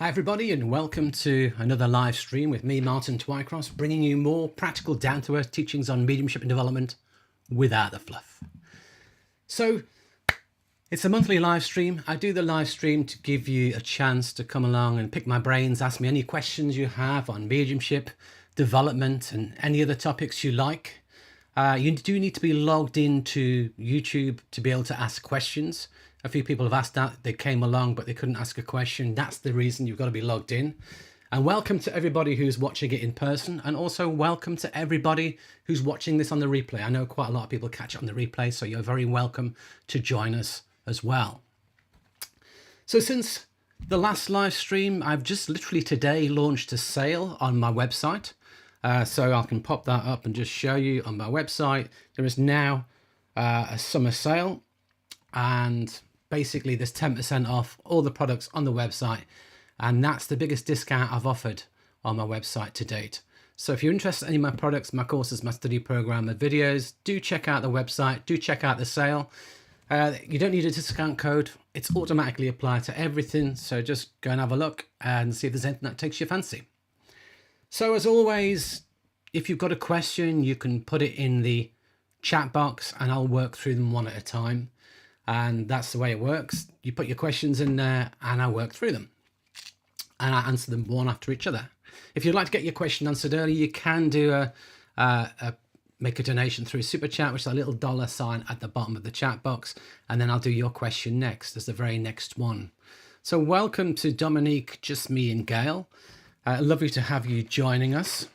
Hi everybody, and welcome to another live stream with me, Martin Twycross, bringing you more practical, down-to-earth teachings on mediumship and development without the fluff. So it's a monthly live stream. I do the live stream to give you a chance to come along and pick my brains, ask me any questions you have on mediumship, development, and any other topics you like. You do need to be logged into YouTube to be able to ask questions. A few people have asked that. They came along, but they couldn't ask a question. That's the reason you've got to be logged in. And welcome to everybody who's watching it in person. And also welcome to everybody who's watching this on the replay. I know quite a lot of people catch it on the replay, so you're very welcome to join us as well. So since the last live stream, I've just literally today launched a sale on my website. So I can pop that up and just show you on my website. There is now a summer sale, and basically there's 10% off all the products on the website, and that's the biggest discount I've offered on my website to date. So if you're interested in any of my products, my courses, my study program, my videos, do check out the website, do check out the sale. You don't need a discount code. It's automatically applied to everything. So just go and have a look and see if there's anything that takes your fancy. So as always, if you've got a question, you can put it in the chat box and I'll work through them one at a time. And that's the way it works. You put your questions in there and I work through them. And I answer them one after each other. If you'd like to get your question answered early, you can do make a donation through Super Chat, which is a little $sign at the bottom of the chat box. And then I'll do your question next as the very next one. So welcome to Dominique, Just Me and Gail. Lovely to have you joining us.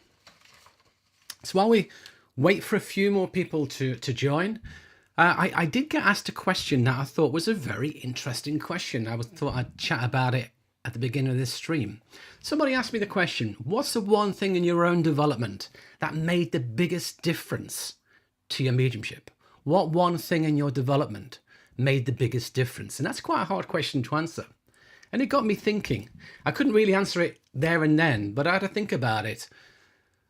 So while we wait for a few more people to join, I did get asked a question that I thought was a very interesting question. I thought I'd chat about it at the beginning of this stream. Somebody asked me the question, what's the one thing in your own development that made the biggest difference to your mediumship? What one thing in your development made the biggest difference? And that's quite a hard question to answer. And it got me thinking. I couldn't really answer it there and then, but I had to think about it.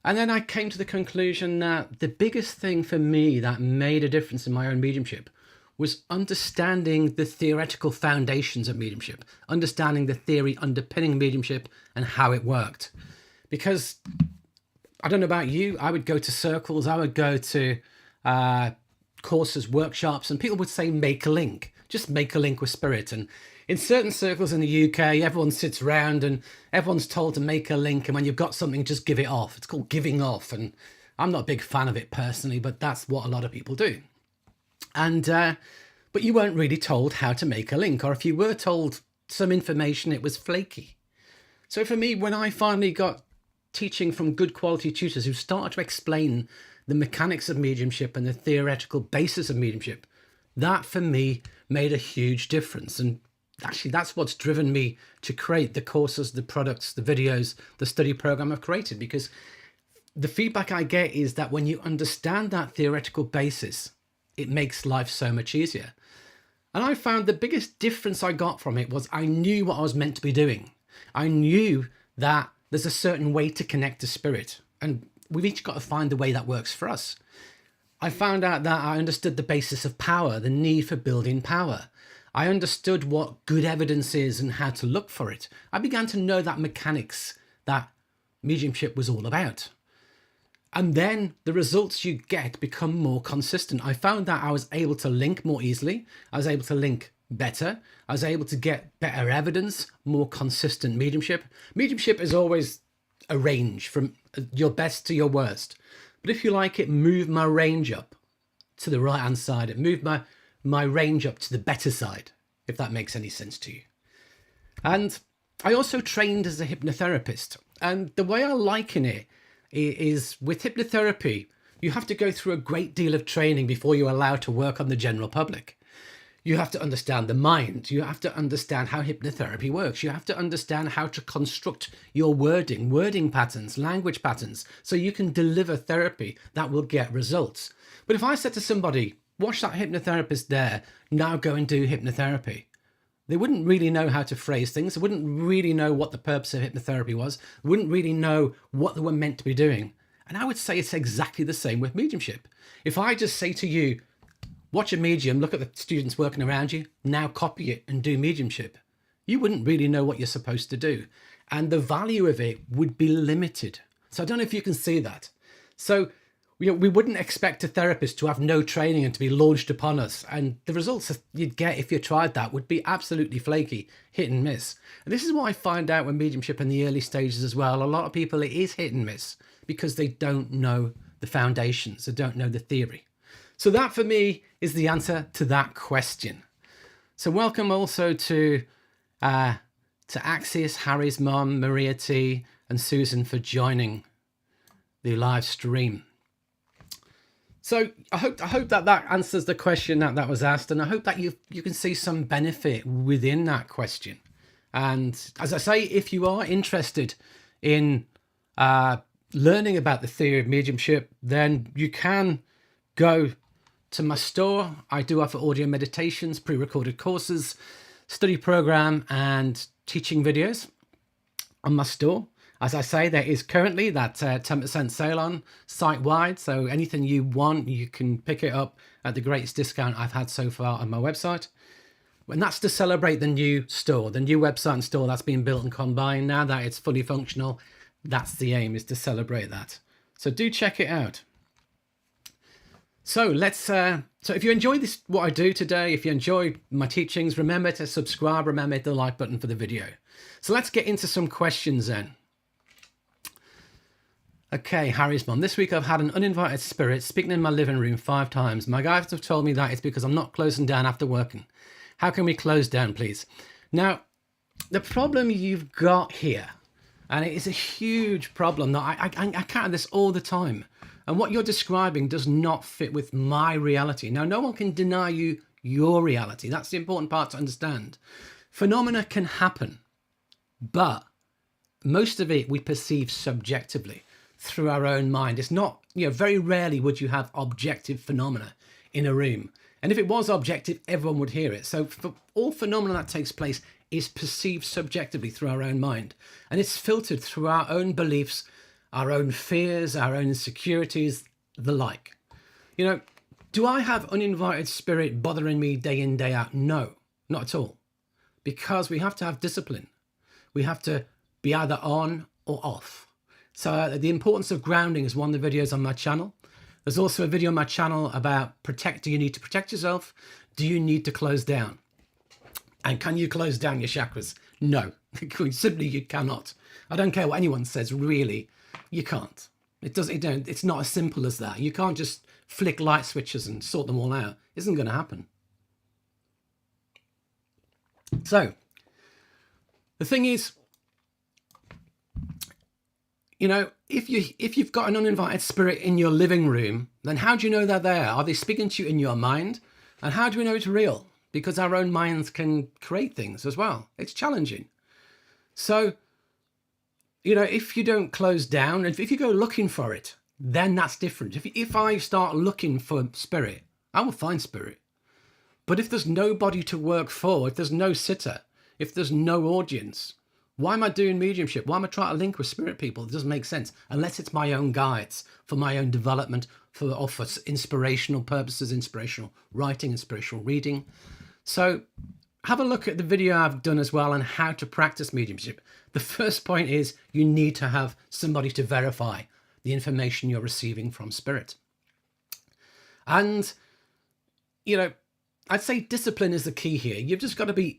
And then I came to the conclusion that the biggest thing for me that made a difference in my own mediumship was understanding the theoretical foundations of mediumship, understanding the theory underpinning mediumship and how it worked. Because I don't know about you, I would go to circles, I would go to courses, workshops, and people would say, make a link, just make a link with spirit. And in certain circles in the UK, everyone sits around and everyone's told to make a link. And when you've got something, just give it off. It's called giving off. And I'm not a big fan of it personally, but that's what a lot of people do. And but you weren't really told how to make a link. Or if you were told some information, it was flaky. So for me, when I finally got teaching from good quality tutors who started to explain the mechanics of mediumship and the theoretical basis of mediumship, that for me made a huge difference. And actually, that's what's driven me to create the courses, the products, the videos, the study program I've created, because the feedback I get is that when you understand that theoretical basis, it makes life so much easier. And I found the biggest difference I got from it was I knew what I was meant to be doing. I knew that there's a certain way to connect to spirit, and we've each got to find the way that works for us. I found out that I understood the basis of power, the need for building power. I understood what good evidence is and how to look for it. I began to know that mechanics that mediumship was all about. And then the results you get become more consistent. I found that I was able to link more easily. I was able to link better. I was able to get better evidence, more consistent mediumship. Mediumship is always a range from your best to your worst. But if you like, it moved my range up to the right-hand side. It moved my range up to the better side, if that makes any sense to you. And I also trained as a hypnotherapist. And the way I liken it is with hypnotherapy, you have to go through a great deal of training before you're allowed to work on the general public. You have to understand the mind. You have to understand how hypnotherapy works. You have to understand how to construct your wording patterns, language patterns, so you can deliver therapy that will get results. But if I said to somebody, watch that hypnotherapist there, now go and do hypnotherapy, they wouldn't really know how to phrase things. They wouldn't really know what the purpose of hypnotherapy was. They wouldn't really know what they were meant to be doing. And I would say it's exactly the same with mediumship. If I just say to you, watch a medium, look at the students working around you, now copy it and do mediumship, you wouldn't really know what you're supposed to do. And the value of it would be limited. So I don't know if you can see that. So we wouldn't expect a therapist to have no training and to be launched upon us. And the results you'd get if you tried that would be absolutely flaky, hit and miss. And this is what I find out with mediumship in the early stages as well. A lot of people, it is hit and miss because they don't know the foundations, they don't know the theory. So that for me is the answer to that question. So welcome also to Axis, Harry's mum, Maria T, and Susan for joining the live stream. So I hope that answers the question that was asked, and I hope that you can see some benefit within that question. And as I say, if you are interested in learning about the theory of mediumship, then you can go to my store. I do offer audio meditations, pre-recorded courses, study program, and teaching videos on my store. As I say, there is currently that 10% sale on site-wide, so anything you want, you can pick it up at the greatest discount I've had so far on my website. And that's to celebrate the new store, the new website and store that's been built and combined. Now that it's fully functional, that's the aim, is to celebrate that. So do check it out. So let's. So if you enjoyed this, what I do today, if you enjoy my teachings, remember to subscribe. Remember the like button for the video. So let's get into some questions then. Okay, Harry's mum. This week I've had an uninvited spirit speaking in my living room 5 times. My guides have told me that it's because I'm not closing down after working. How can we close down, please? Now, the problem you've got here, and it is a huge problem that I encounter this all the time. And what you're describing does not fit with my reality. Now, no one can deny you your reality. That's the important part to understand. Phenomena can happen, but most of it we perceive subjectively through our own mind. It's not, very rarely would you have objective phenomena in a room. And if it was objective, everyone would hear it. So for all phenomena that takes place is perceived subjectively through our own mind. And it's filtered through our own beliefs, our own fears, our own insecurities, the like. Do I have uninvited spirit bothering me day in, day out? No, not at all. Because we have to have discipline. We have to be either on or off. So the importance of grounding is one of the videos on my channel. There's also a video on my channel about do you need to protect yourself? Do you need to close down? And can you close down your chakras? No, simply you cannot. I don't care what anyone says, really. You can't. It's not as simple as that. You can't just flick light switches and sort them all out. It isn't going to happen. So, the thing is, if you've got an uninvited spirit in your living room, then how do you know they're there? Are they speaking to you in your mind? And how do we know it's real? Because our own minds can create things as well. It's challenging. So, if you don't close down, if you go looking for it, then that's different. If I start looking for spirit, I will find spirit. But if there's nobody to work for, if there's no sitter, if there's no audience, why am I doing mediumship? Why am I trying to link with spirit people? It doesn't make sense unless it's my own guides for my own development, for inspirational purposes, inspirational writing, inspirational reading. So have a look at the video I've done as well on how to practice mediumship. The first point is you need to have somebody to verify the information you're receiving from spirit. And, I'd say discipline is the key here. You've just got to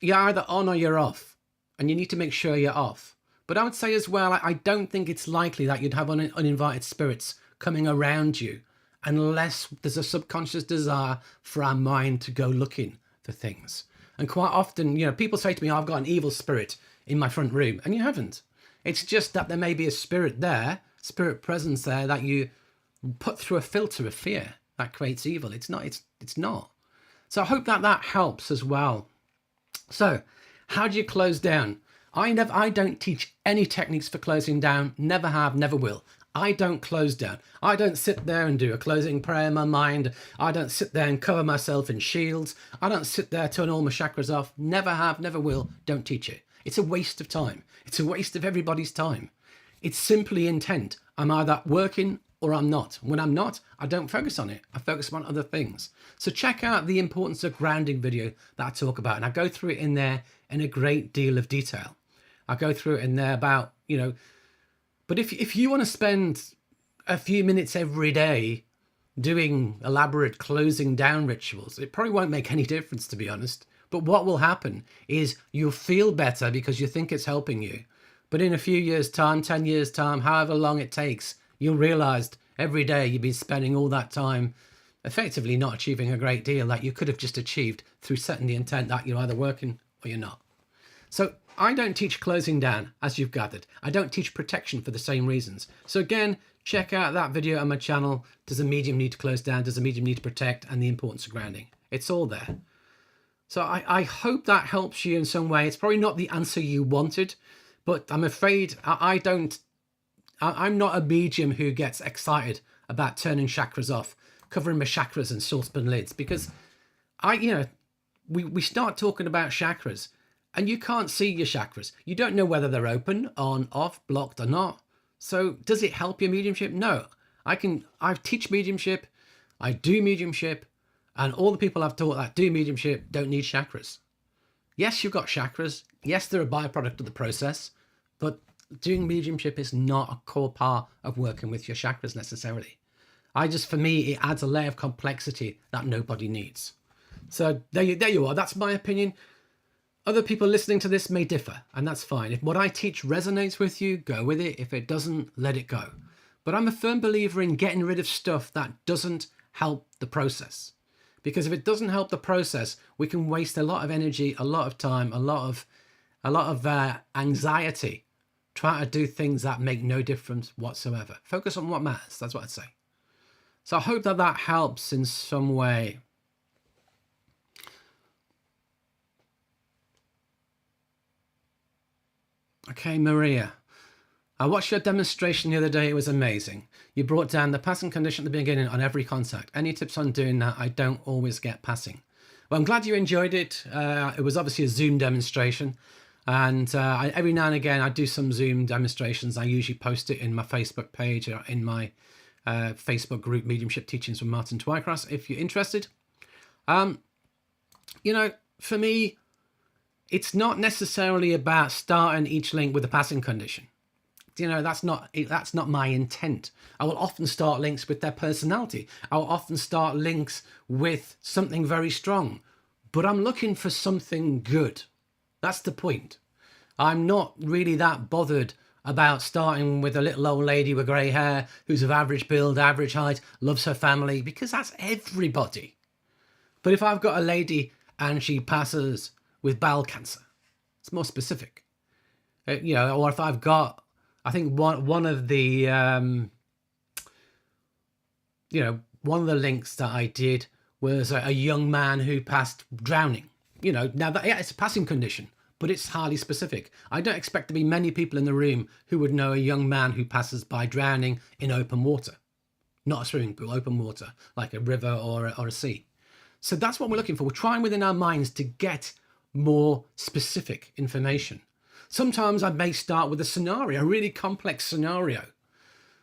you're either on or you're off. And you need to make sure you're off. But I would say as well, I don't think it's likely that you'd have uninvited spirits coming around you unless there's a subconscious desire for our mind to go looking for things. And quite often, people say to me, I've got an evil spirit in my front room. And you haven't. It's just that there may be a spirit there, spirit presence there, that you put through a filter of fear that creates evil. It's not. So I hope that helps as well. So, how do you close down? I don't teach any techniques for closing down. Never have, never will. I don't close down. I don't sit there and do a closing prayer in my mind. I don't sit there and cover myself in shields. I don't sit there, turn all my chakras off. Never have, never will. Don't teach it. It's a waste of time. It's a waste of everybody's time. It's simply intent. I'm either working or I'm not. When I'm not, I don't focus on it. I focus on other things. So check out the importance of grounding video that I talk about. And I go through it in there in a great deal of detail. I go through it in there about, but if you want to spend a few minutes every day doing elaborate closing down rituals, it probably won't make any difference, to be honest. But what will happen is you'll feel better because you think it's helping you. But in a few years' time, 10 years' time, however long it takes, you'll realize every day you've been spending all that time effectively not achieving a great deal that you could have just achieved through setting the intent that you're either working or you're not. So I don't teach closing down, as you've gathered. I don't teach protection for the same reasons. So again, check out that video on my channel. Does a medium need to close down? Does a medium need to protect? And the importance of grounding. It's all there. So I hope that helps you in some way. It's probably not the answer you wanted, but I'm afraid I'm not a medium who gets excited about turning chakras off, covering my chakras and saucepan lids, because we start talking about chakras and you can't see your chakras. You don't know whether they're open, on, off, blocked or not. So does it help your mediumship? No. I teach mediumship, I do mediumship, and all the people I've taught that do mediumship don't need chakras. Yes, you've got chakras. Yes, they're a byproduct of the process, but doing mediumship is not a core part of working with your chakras necessarily. For me, it adds a layer of complexity that nobody needs. So there you are. That's my opinion. Other people listening to this may differ, and that's fine. If what I teach resonates with you, go with it. If it doesn't, let it go. But I'm a firm believer in getting rid of stuff that doesn't help the process. Because if it doesn't help the process, we can waste a lot of energy, a lot of time, a lot of anxiety trying to do things that make no difference whatsoever. Focus on what matters. That's what I'd say. So I hope that helps in some way. Okay, Maria. I watched your demonstration the other day. It was amazing. You brought down the passing condition at the beginning on every contact. Any tips on doing that? I don't always get passing. Well, I'm glad you enjoyed it. It was obviously a Zoom demonstration. And every now and again, I do some Zoom demonstrations. I usually post it in my Facebook page or in my Facebook group, Mediumship Teachings with Martin Twycross, if you're interested. For me, it's not necessarily about starting each link with a passing condition. That's not my intent. I will often start links with their personality. I will often start links with something very strong, but I'm looking for something good. That's the point. I'm not really that bothered about starting with a little old lady with grey hair who's of average build, average height, loves her family, because that's everybody. But if I've got a lady and she passes with bowel cancer, it's more specific. Or if I've got, I think one of the links that I did was a young man who passed drowning. Now it's a passing condition, but it's highly specific. I don't expect to be many people in the room who would know a young man who passes by drowning in open water. Not a swimming pool, open water, like a river or a sea. So that's what we're looking for. We're trying within our minds to get more specific information. Sometimes I may start with a scenario, a really complex scenario.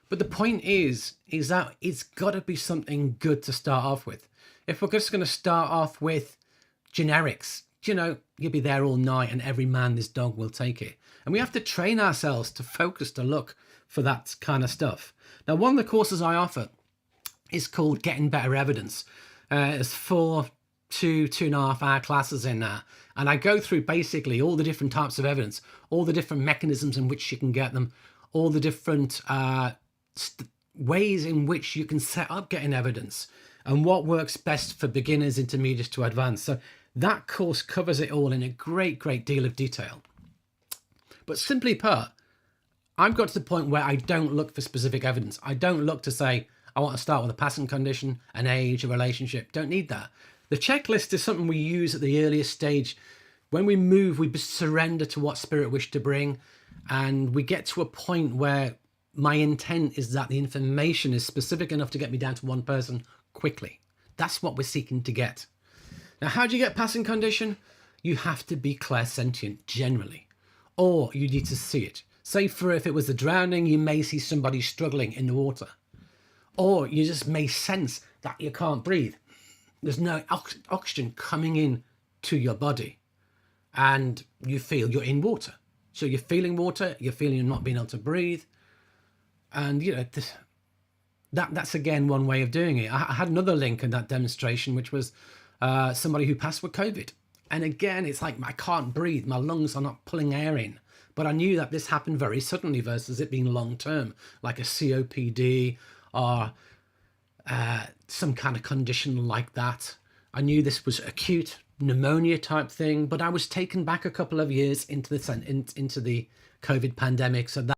But the point is that it's got to be something good to start off with. If we're just going to start off with generics, you'll be there all night and every man, this dog will take it. And we have to train ourselves to focus, to look for that kind of stuff. Now, one of the courses I offer is called Getting Better Evidence. There's 4 2.5 hour classes in there. And I go through basically all the different types of evidence, all the different mechanisms in which you can get them, all the different ways in which you can set up getting evidence, and what works best for beginners, intermediates to advanced. So that course covers it all in a great deal of detail. But simply put, I've got to the point where I don't look for specific evidence. I don't look to say, I want to start with a passing condition, an age, a relationship. Don't need that. The checklist is something we use at the earliest stage. When we move, we surrender to what spirit wished to bring. And we get to a point where my intent is that the information is specific enough to get me down to one person quickly. That's what we're seeking to get. Now, how do you get passing condition? You have to be clairsentient generally, or you need to see it. Say if it was the drowning, you may see somebody struggling in the water, or you just may sense that you can't breathe. There's no oxygen coming in to your body. and you feel you're in water. So you're feeling water, you're feeling you're not being able to breathe. And, you know, that's again one way of doing it. I had another link in that demonstration, which was somebody who passed with COVID. And again, it's like, I can't breathe, my lungs are not pulling air in. But I knew that this happened very suddenly versus it being long term, like a COPD or some kind of condition like that. I knew this was acute pneumonia type thing, but I was taken back a couple of years into the COVID pandemic. So that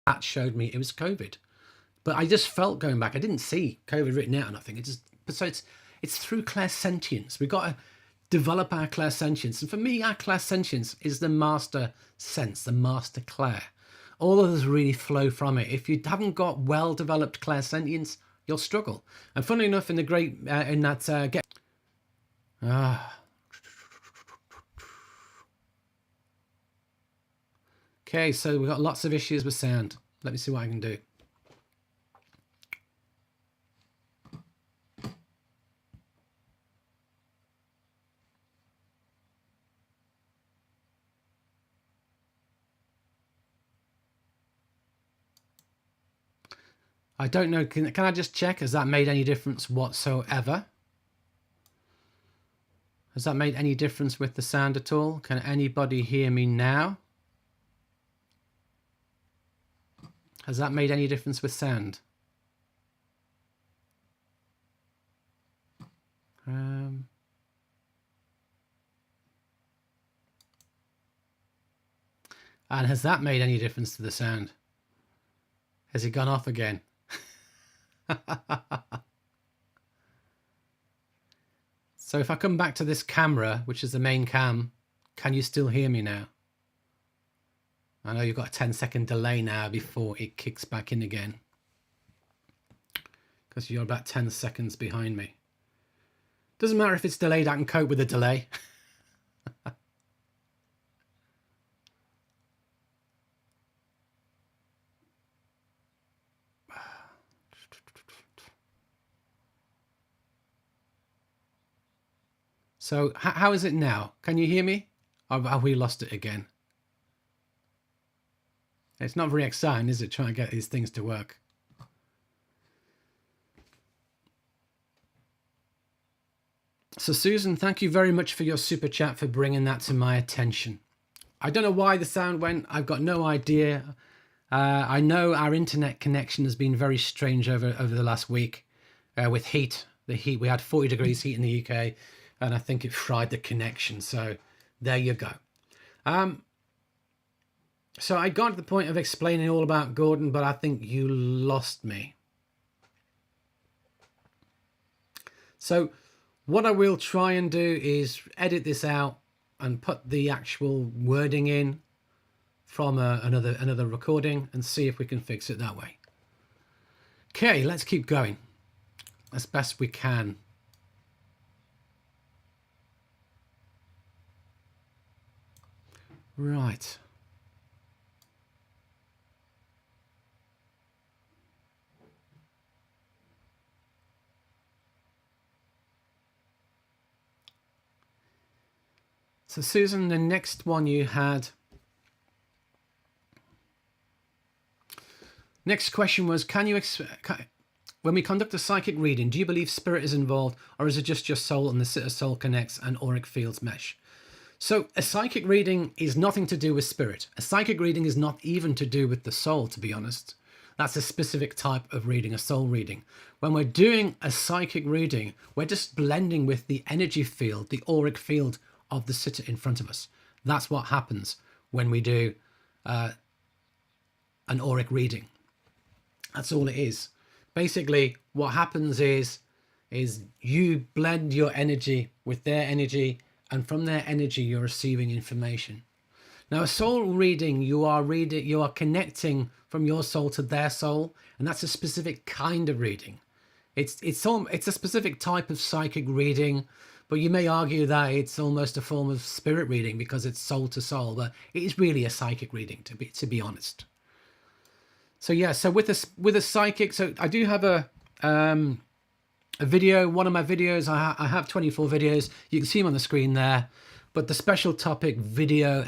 that showed me it was COVID. But I just felt going back. I didn't see COVID written out or nothing. It just, so it's through clairsentience. We've got to develop our clairsentience. And for me, our clairsentience is the master sense, the master clair. All of us really flow from it. If you haven't got well-developed clairsentience, you'll struggle. And funnily enough, in the great, in that, okay, so we've got lots of issues with sound. Let me see what I can do. I don't know, can I just check? Has that made any difference whatsoever? Has that made any difference with the sound at all? Can anybody hear me now? Has that made any difference with sound? And has that made any difference to the sound? Has it gone off again? So if I come back to this camera, which is the main cam, can you still hear me now? I know you've got a 10-second delay now before it kicks back in again, because you're about 10 seconds behind me. Doesn't matter if it's delayed, I can cope with a delay. So how is it now? Can you hear me? Or have we lost it again? It's not very exciting, is it, trying to get these things to work? So Susan, thank you very much for your super chat, for bringing that to my attention. I don't know why the sound went. I've got no idea. I know our internet connection has been very strange over the last week with heat. The heat, we had 40 degrees heat in the UK. And I think it fried the connection. So there you go. So I got to the point of explaining all about Gordon, but I think you lost me. So what I will try and do is edit this out and put the actual wording in from another recording and see if we can fix it that way. Okay, let's keep going as best we can. Right. So Susan, the next one you had. Next question was, when we conduct a psychic reading, do you believe spirit is involved, or is it just your soul and the sitter soul connects and auric fields mesh? So a psychic reading is nothing to do with spirit. A psychic reading is not even to do with the soul, to be honest. That's a specific type of reading, a soul reading. When we're doing a psychic reading, we're just blending with the energy field, the auric field of the sitter in front of us. That's what happens when we do an auric reading. That's all it is. Basically, what happens is you blend your energy with their energy, and from their energy, you're receiving information. Now, a soul reading, you are connecting from your soul to their soul, and that's a specific kind of reading. It's a specific type of psychic reading, but you may argue that it's almost a form of spirit reading because it's soul to soul, but it is really a psychic reading, to be honest. So yeah, so with a psychic, so I do have a video, one of my videos, I have 24 videos. You can see them on the screen there. But the special topic video,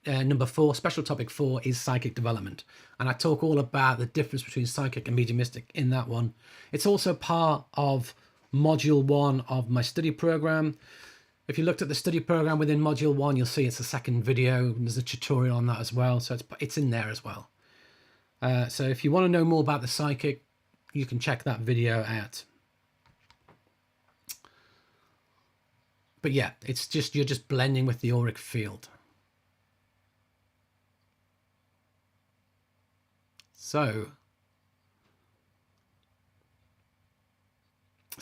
number 4, special topic 4 is psychic development. And I talk all about the difference between psychic and mediumistic in that one. It's also part of module 1 of my study program. If you looked at the study program within module 1, you'll see it's a second video. There's a tutorial on that as well. So it's in there as well. So if you want to know more about the psychic, you can check that video out. But yeah, it's just, you're just blending with the auric field. So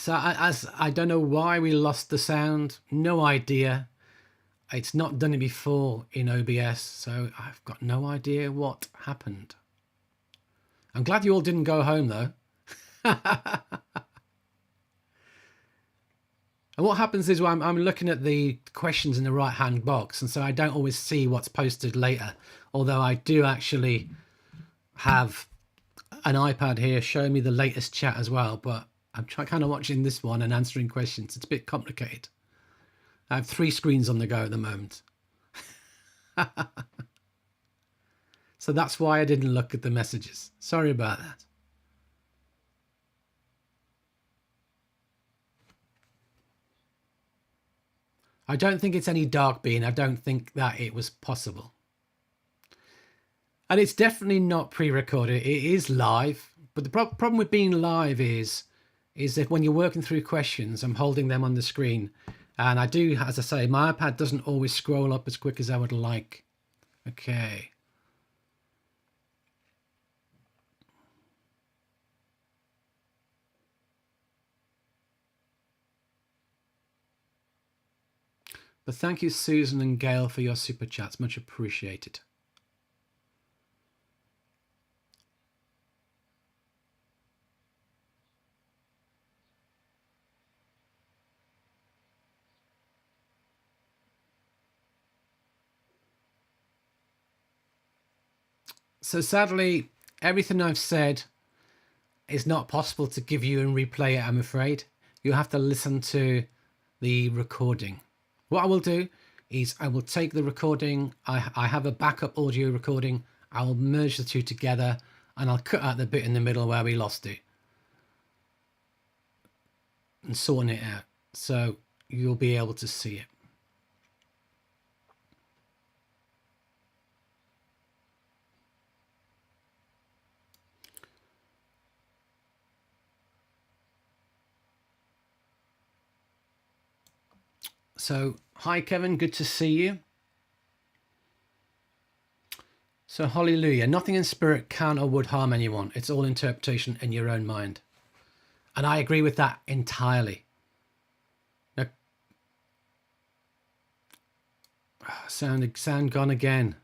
I don't know why we lost the sound. No idea. It's not done it before in OBS, so I've got no idea what happened. I'm glad you all didn't go home though. And what happens is I'm looking at the questions in the right hand box, and so I don't always see what's posted later, although I do actually have an iPad here showing me the latest chat as well, but I'm kind of watching this one and answering questions. It's a bit complicated. I have 3 screens on the go at the moment. So that's why I didn't look at the messages. Sorry about that. I don't think it's any dark being. I don't think that it was possible. And it's definitely not pre-recorded. It is live. But the problem with being live is that when you're working through questions, I'm holding them on the screen. And I do, as I say, my iPad doesn't always scroll up as quick as I would like. Okay. But thank you, Susan and Gail, for your super chats. Much appreciated. So sadly, everything I've said is not possible to give you and replay it, I'm afraid. You have to listen to the recording. What I will do is I will take the recording. I have a backup audio recording. I will merge the two together and I'll cut out the bit in the middle where we lost it and sorting it out. So you'll be able to see it. So, hi Kevin, good to see you. So, hallelujah. Nothing in spirit can or would harm anyone. It's all interpretation in your own mind. And I agree with that entirely. Now, sound gone again.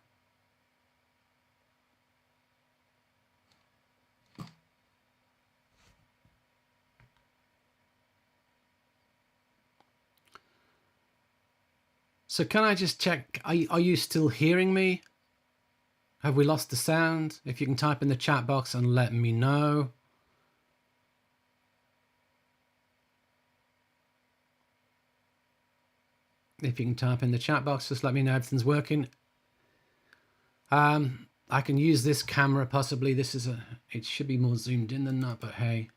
So can I just check, are you still hearing me? Have we lost the sound? If you can type in the chat box and let me know. If you can type in the chat box, just let me know everything's working. I can use this camera possibly. It should be more zoomed in than that, but hey,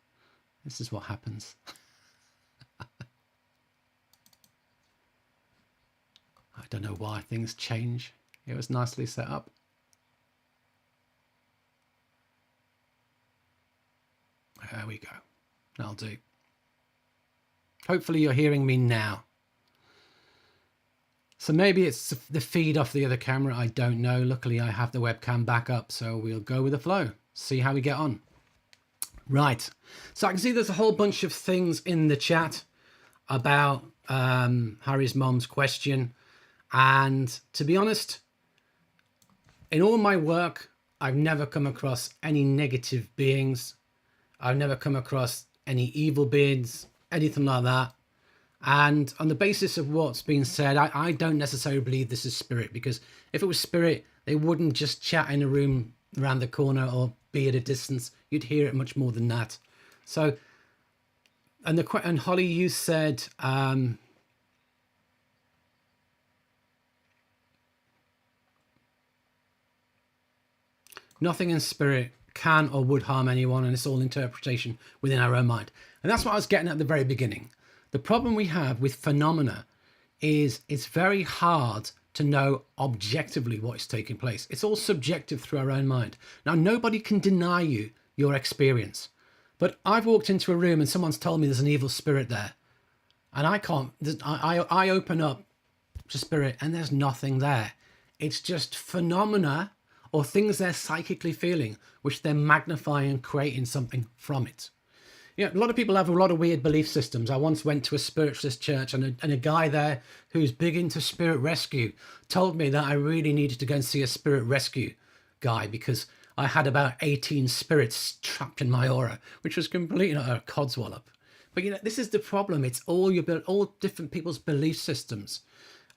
this is what happens. I don't know why things change. It was nicely set up. There we go. That'll do. Hopefully you're hearing me now. So maybe it's the feed off the other camera. I don't know. Luckily, I have the webcam back up, so we'll go with the flow. See how we get on. Right. So I can see there's a whole bunch of things in the chat about Harry's mom's question. And to be honest, in all my work, I've never come across any negative beings. I've never come across any evil beings, anything like that. And on the basis of what's been said, I don't necessarily believe this is spirit, because if it was spirit, they wouldn't just chat in a room around the corner or be at a distance. You'd hear it much more than that. So, and Holly, you said, nothing in spirit can or would harm anyone, and it's all interpretation within our own mind. And that's what I was getting at the very beginning. The problem we have with phenomena is it's very hard to know objectively what is taking place. It's all subjective through our own mind. Now, nobody can deny you your experience, but I've walked into a room and someone's told me there's an evil spirit there, and I can't, I open up to spirit and there's nothing there. It's just phenomena or things they're psychically feeling, which they're magnifying and creating something from it. Yeah, a lot of people have a lot of weird belief systems. I once went to a spiritualist church, and a guy there who's big into spirit rescue told me that I really needed to go and see a spirit rescue guy because I had about 18 spirits trapped in my aura, which was completely not a codswallop. But this is the problem. It's all different people's belief systems,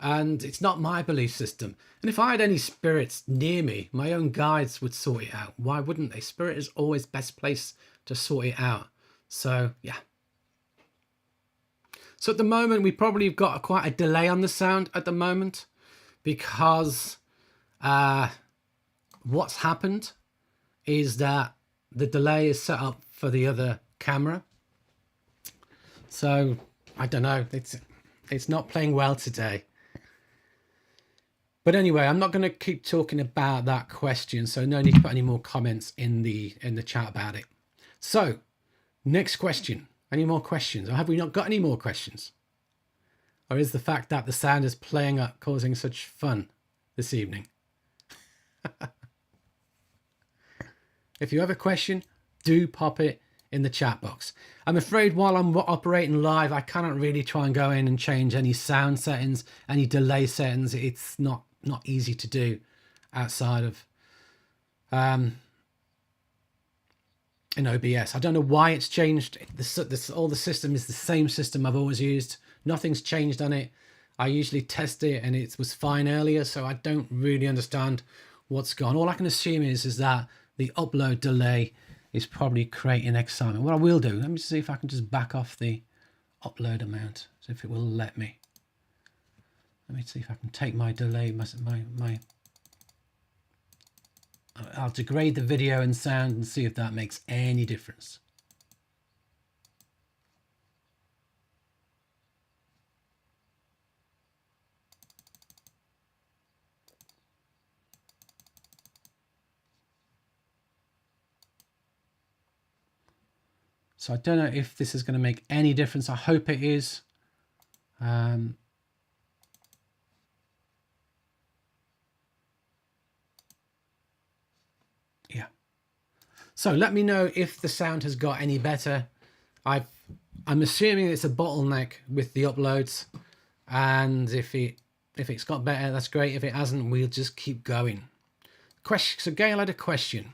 and it's not my belief system. And if I had any spirits near me, my own guides would sort it out. Why wouldn't they? Spirit is always best place to sort it out. So yeah. So at the moment, we probably got quite a delay on the sound at the moment because what's happened is that the delay is set up for the other camera. So I don't know, it's not playing well today. But anyway, I'm not going to keep talking about that question, so no need to put any more comments in the chat about it. So next question. Any more questions? Or have we not got any more questions? Or is the fact that the sound is playing up causing such fun this evening? If you have a question, do pop it in the chat box. I'm afraid while I'm operating live, I cannot really try and go in and change any sound settings, any delay settings. It's not easy to do outside of in OBS. I don't know why it's changed. All the system is the same system I've always used. Nothing's changed on it. I usually test it and it was fine earlier, so I don't really understand what's gone. All I can assume is that the upload delay is probably creating excitement. What I will do, let me see if I can just back off the upload amount, so if it will let me. Let me see if I can take my delay, I'll degrade the video and sound and see if that makes any difference. So I don't know if this is going to make any difference. I hope it is. Yeah. So let me know if the sound has got any better. I'm assuming it's a bottleneck with the uploads, and if it's got better, that's great. If it hasn't, we'll just keep going. So Gail had a question.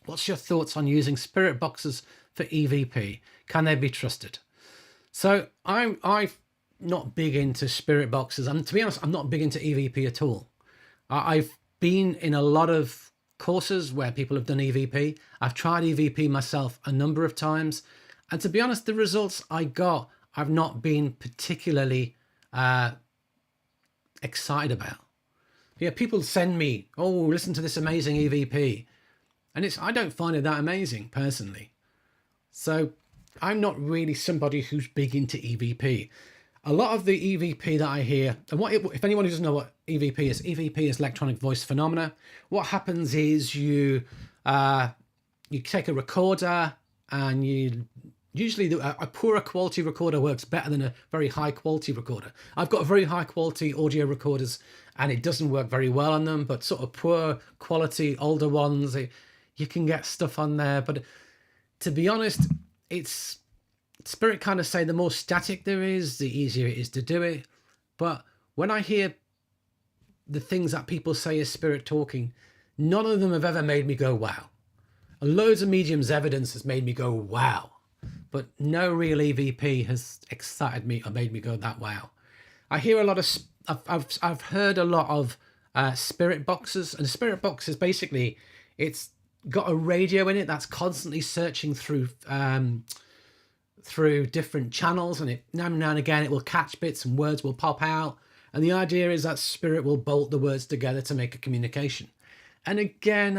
What's your thoughts on using spirit boxes for EVP? Can they be trusted? So I'm not big into spirit boxes. To be honest, I'm not big into EVP at all. I've been in a lot of courses where people have done EVP. I've tried EVP myself a number of times, and to be honest, the results I got, I've not been particularly excited about. Yeah, people send me, oh, listen to this amazing EVP, and I don't find it that amazing personally. So I'm not really somebody who's big into EVP. A lot of the EVP that I hear, and if anyone who doesn't know what EVP is electronic voice phenomena. What happens is you take a recorder, and usually a poorer quality recorder works better than a very high quality recorder. I've got very high quality audio recorders, and it doesn't work very well on them, but sort of poor quality older ones, you can get stuff on there. But to be honest, Spirit kind of say the more static there is, the easier it is to do it. But when I hear the things that people say is spirit talking, none of them have ever made me go, wow. And loads of mediums evidence has made me go, wow. But no real EVP has excited me or made me go that wow. I hear a lot of, I've heard a lot of spirit boxes, and a spirit box is basically, it's got a radio in it that's constantly searching through different channels, and now and again it will catch bits and words will pop out, and the idea is that spirit will bolt the words together to make a communication. And again,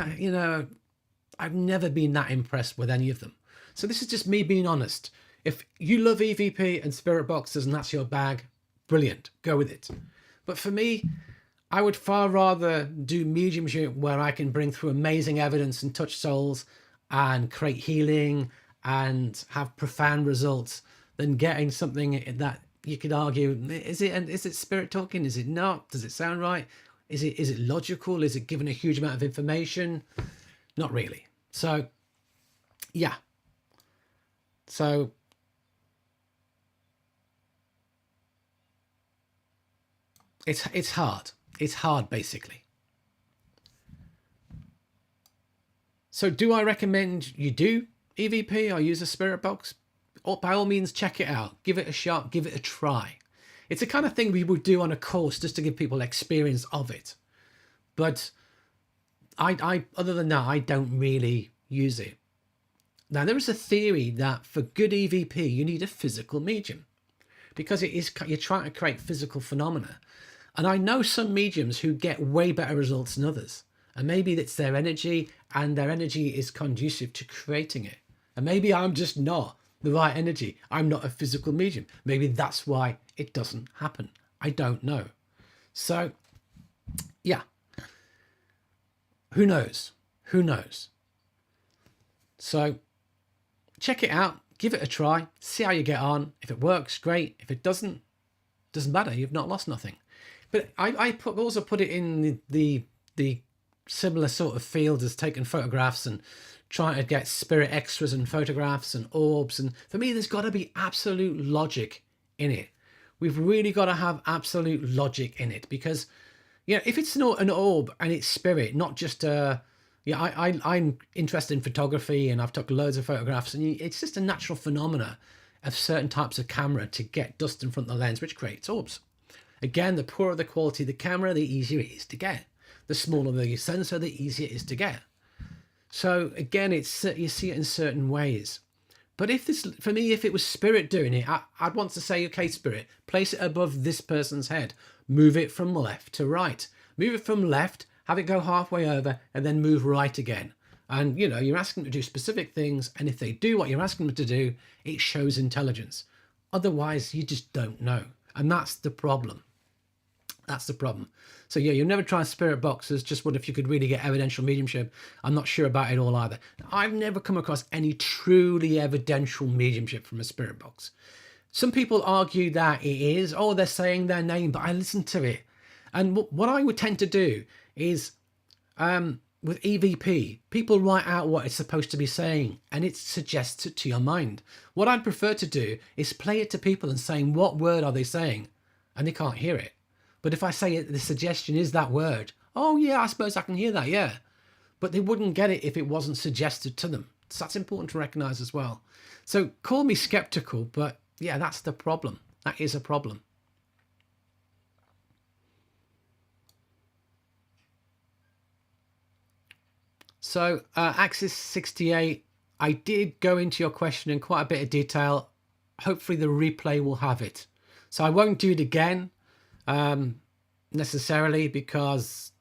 I've never been that impressed with any of them. So this is just me being honest. If you love EVP and spirit boxes and that's your bag, brilliant, go with it. But for me, I would far rather do mediumship where I can bring through amazing evidence and touch souls and create healing and have profound results than getting something that you could argue, is it spirit talking? Is it not? Does it sound right? Is it logical? Is it given a huge amount of information? Not really. So, yeah. So, it's hard. It's hard, basically. So do I recommend you do EVP or use a spirit box? Or by all means, check it out. Give it a shot. Give it a try. It's the kind of thing we would do on a course just to give people experience of it. But I other than that, I don't really use it. Now, there is a theory that for good EVP, you need a physical medium because you're trying to create physical phenomena. And I know some mediums who get way better results than others. And maybe it's their energy, and their energy is conducive to creating it. And maybe I'm just not the right energy. I'm not a physical medium. Maybe that's why it doesn't happen. I don't know. So, yeah. Who knows? Who knows? So, check it out. Give it a try. See how you get on. If it works, great. If it doesn't matter. You've not lost nothing. But I also put it in the similar sort of field as taking photographs and trying to get spirit extras and photographs and orbs. And for me, there's got to be absolute logic in it. We've really got to have absolute logic in it because, you know, if it's not an orb and it's spirit, not just I'm interested in photography and I've took loads of photographs, and it's just a natural phenomena of certain types of camera to get dust in front of the lens, which creates orbs. Again, the poorer the quality of the camera, the easier it is to get. The smaller the sensor, the easier it is to get. So again, you see it in certain ways. But for me, if it was spirit doing it, I'd want to say, okay, spirit, place it above this person's head. Move it from left to right. Move it from left, have it go halfway over, and then move right again. And, you know, you're asking them to do specific things. And if they do what you're asking them to do, it shows intelligence. Otherwise, you just don't know. And that's the problem. That's the problem. So yeah, you'll never try spirit boxes. Just what if you could really get evidential mediumship? I'm not sure about it all either. I've never come across any truly evidential mediumship from a spirit box. Some people argue that it is, oh, they're saying their name, but I listen to it. And what I would tend to do is, with EVP, people write out what it's supposed to be saying and it suggests it to your mind. What I'd prefer to do is play it to people and saying, what word are they saying? And they can't hear it. But if I say the suggestion is that word, oh yeah, I suppose I can hear that, yeah. But they wouldn't get it if it wasn't suggested to them. So that's important to recognize as well. So call me skeptical, but yeah, that's the problem. That is a problem. So Axis 68, I did go into your question in quite a bit of detail. Hopefully the replay will have it. So I won't do it again. Necessarily, because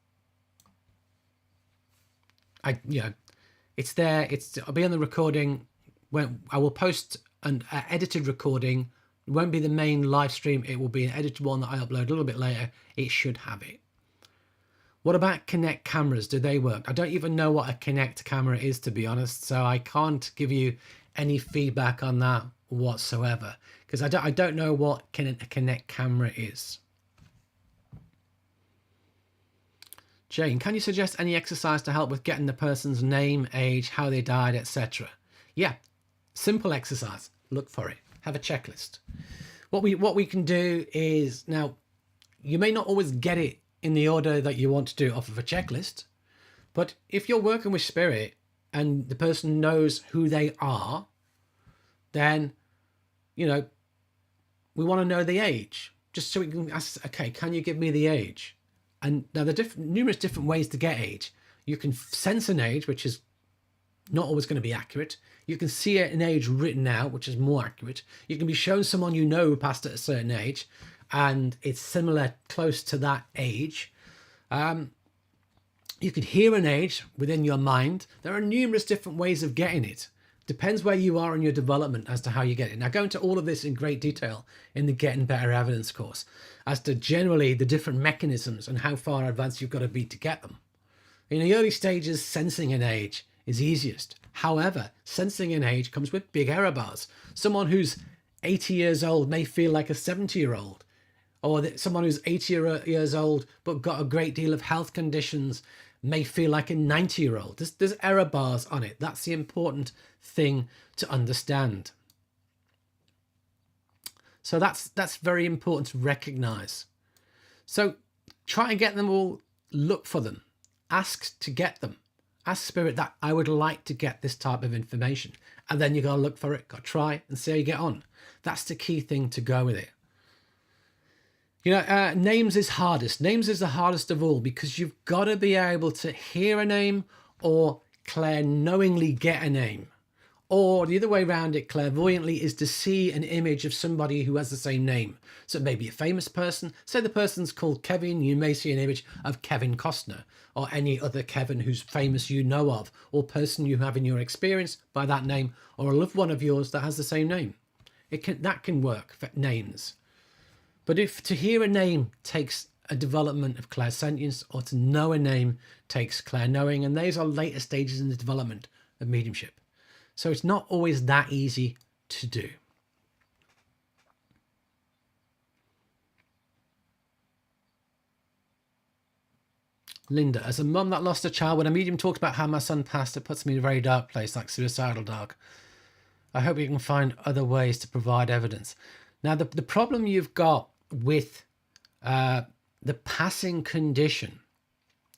it's there. I'll be on the recording when I will post an edited recording. It won't be the main live stream. It will be an edited one that I upload a little bit later. It should have it. What about Kinect cameras? Do they work? I don't even know what a Kinect camera is, to be honest. So I can't give you any feedback on that whatsoever because I don't know what a Kinect camera is. Jane, can you suggest any exercise to help with getting the person's name, age, how they died, etc.? Yeah, simple exercise. Look for it. Have a checklist. What we can do is, now, you may not always get it in the order that you want to do it off of a checklist, but if you're working with spirit and the person knows who they are, then, you know, we want to know the age, just so we can ask, okay, can you give me the age? And now there are numerous different ways to get age. You can sense an age, which is not always going to be accurate. You can see an age written out, which is more accurate. You can be shown someone you know who passed at a certain age, and it's similar, close to that age. You could hear an age within your mind. There are numerous different ways of getting it. Depends where you are in your development as to how you get it. Now, go into all of this in great detail in the Getting Better Evidence course as to generally the different mechanisms and how far advanced you've got to be to get them. In the early stages, sensing an age is easiest. However, sensing an age comes with big error bars. Someone who's 80 years old may feel like a 70-year-old. or that someone who's 80 years old but got a great deal of health conditions may feel like a 90-year-old. There's error bars on it. That's the important thing to understand. So that's very important to recognize. So try and get them all, look for them, ask to get them. Ask Spirit that I would like to get this type of information. And then you got to look for it, got to try and see how you get on. That's the key thing to go with it. You know, names is hardest. Names is the hardest of all because you've got to be able to hear a name or knowingly get a name. Or the other way around it, clairvoyantly, is to see an image of somebody who has the same name. So maybe a famous person. Say the person's called Kevin, you may see an image of Kevin Costner or any other Kevin who's famous you know of, or person you have in your experience by that name, or a loved one of yours that has the same name. That can work for names. But if to hear a name takes a development of clairsentience, or to know a name takes clairknowing, and those are later stages in the development of mediumship. So it's not always that easy to do. Linda, as a mum that lost a child, when a medium talked about how my son passed, it puts me in a very dark place, like suicidal dark. I hope you can find other ways to provide evidence. Now, the problem you've got with the passing condition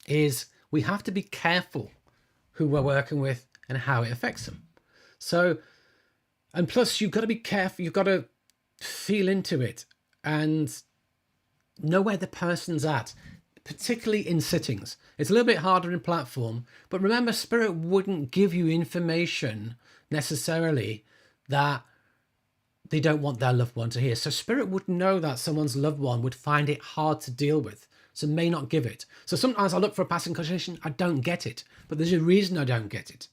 is we have to be careful who we're working with and how it affects them. So, and plus you've got to be careful, you've got to feel into it and know where the person's at, particularly in sittings. It's a little bit harder in platform, but remember, Spirit wouldn't give you information necessarily that they don't want their loved one to hear. So Spirit would know that someone's loved one would find it hard to deal with, so may not give it. So sometimes I look for a passing condition, I don't get it, but there's a reason I don't get it.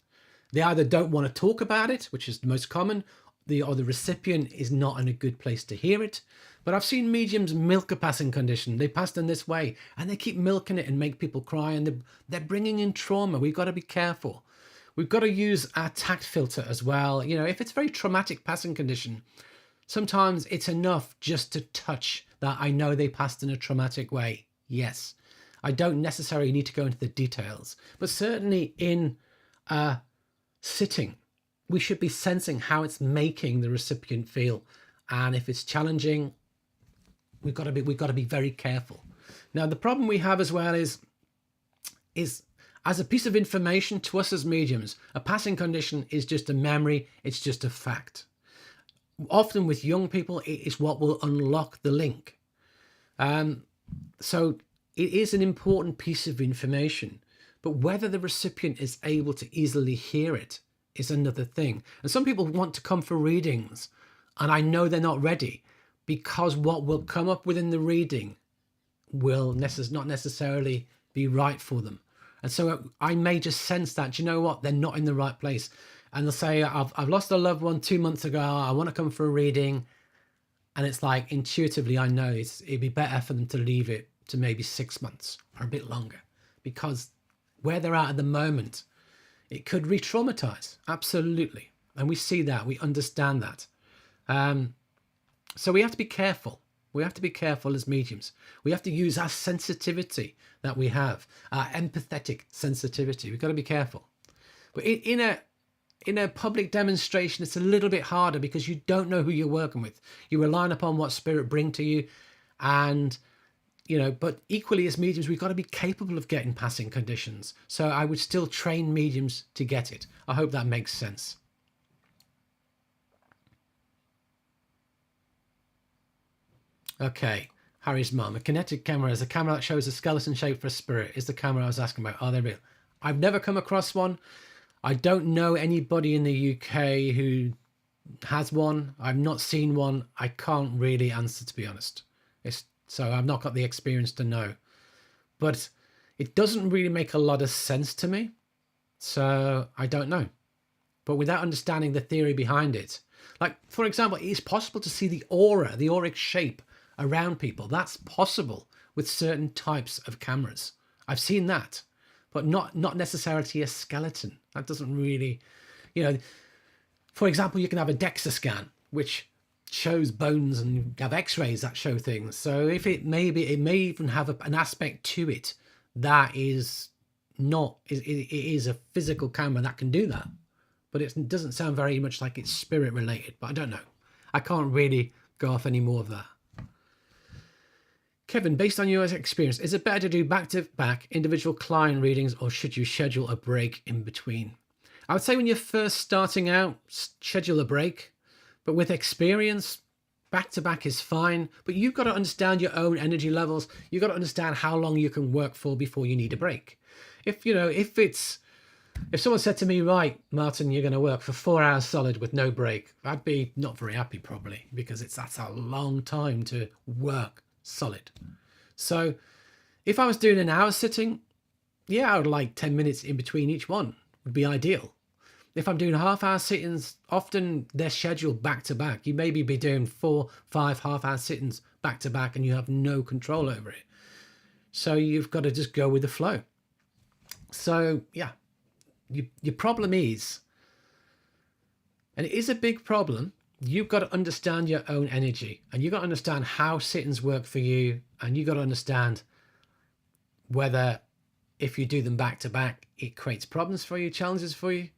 They either don't want to talk about it, which is the most common, or the recipient is not in a good place to hear it. But I've seen mediums milk a passing condition. They passed in this way and they keep milking it and make people cry, and they're bringing in trauma. We've got to be careful. We've got to use our tact filter as well. You know, if it's a very traumatic passing condition, sometimes it's enough just to touch that I know they passed in a traumatic way. Yes, I don't necessarily need to go into the details, but certainly in sitting, we should be sensing how it's making the recipient feel. And if it's challenging, we've got to be very careful. Now, the problem we have as well is as a piece of information to us as mediums, a passing condition is just a memory. It's just a fact. Often with young people, it is what will unlock the link. So it is an important piece of information, but whether the recipient is able to easily hear it is another thing. And some people want to come for readings, and I know they're not ready, because what will come up within the reading will not necessarily be right for them. And so I may just sense that, do you know what, they're not in the right place. And they'll say, I've lost a loved one 2 months ago, I want to come for a reading. And it's like, intuitively, I know it'd be better for them to leave it to maybe 6 months or a bit longer, because where they're at the moment, it could re-traumatize. Absolutely. And we see that, we understand that. So we have to be careful. We have to be careful as mediums. We have to use our sensitivity that we have, our empathetic sensitivity. We've got to be careful. But in a public demonstration, it's a little bit harder because you don't know who you're working with. You're relying upon what Spirit bring to you. And, you know, but equally as mediums, we've got to be capable of getting passing conditions. So I would still train mediums to get it. I hope that makes sense. Okay, Harry's mum. A kinetic camera is a camera that shows a skeleton shape for a spirit. Is the camera I was asking about. Are they real? I've never come across one. I don't know anybody in the UK who has one. I've not seen one. I can't really answer, to be honest. So I've not got the experience to know. But it doesn't really make a lot of sense to me. So I don't know. But without understanding the theory behind it, like, for example, it's possible to see the aura, the auric shape around people. That's possible with certain types of cameras. I've seen that, but not necessarily a skeleton. That doesn't really, you know, for example, you can have a DEXA scan, which shows bones and you have x-rays that show things. So if it may even have an aspect to it that is not, it is a physical camera that can do that. But it doesn't sound very much like it's spirit related, but I don't know. I can't really go off any more of that. Kevin, based on your experience, is it better to do back-to-back individual client readings, or should you schedule a break in between? I would say when you're first starting out, schedule a break. But with experience, back-to-back is fine. But you've got to understand your own energy levels. You've got to understand how long you can work for before you need a break. If someone said to me, right, Martin, you're going to work for 4 hours solid with no break, I'd be not very happy probably, because that's a long time to work solid. So if I was doing an hour sitting, yeah, I would like 10 minutes in between each one would be ideal. If I'm doing half-hour sittings, often they're scheduled back-to-back. You maybe be doing 4, 5 half-hour sittings back-to-back and you have no control over it. So you've got to just go with the flow. So, yeah, your problem is, and it is a big problem, you've got to understand your own energy, and you've got to understand how sittings work for you, and you've got to understand whether if you do them back-to-back, it creates problems for you, challenges for you.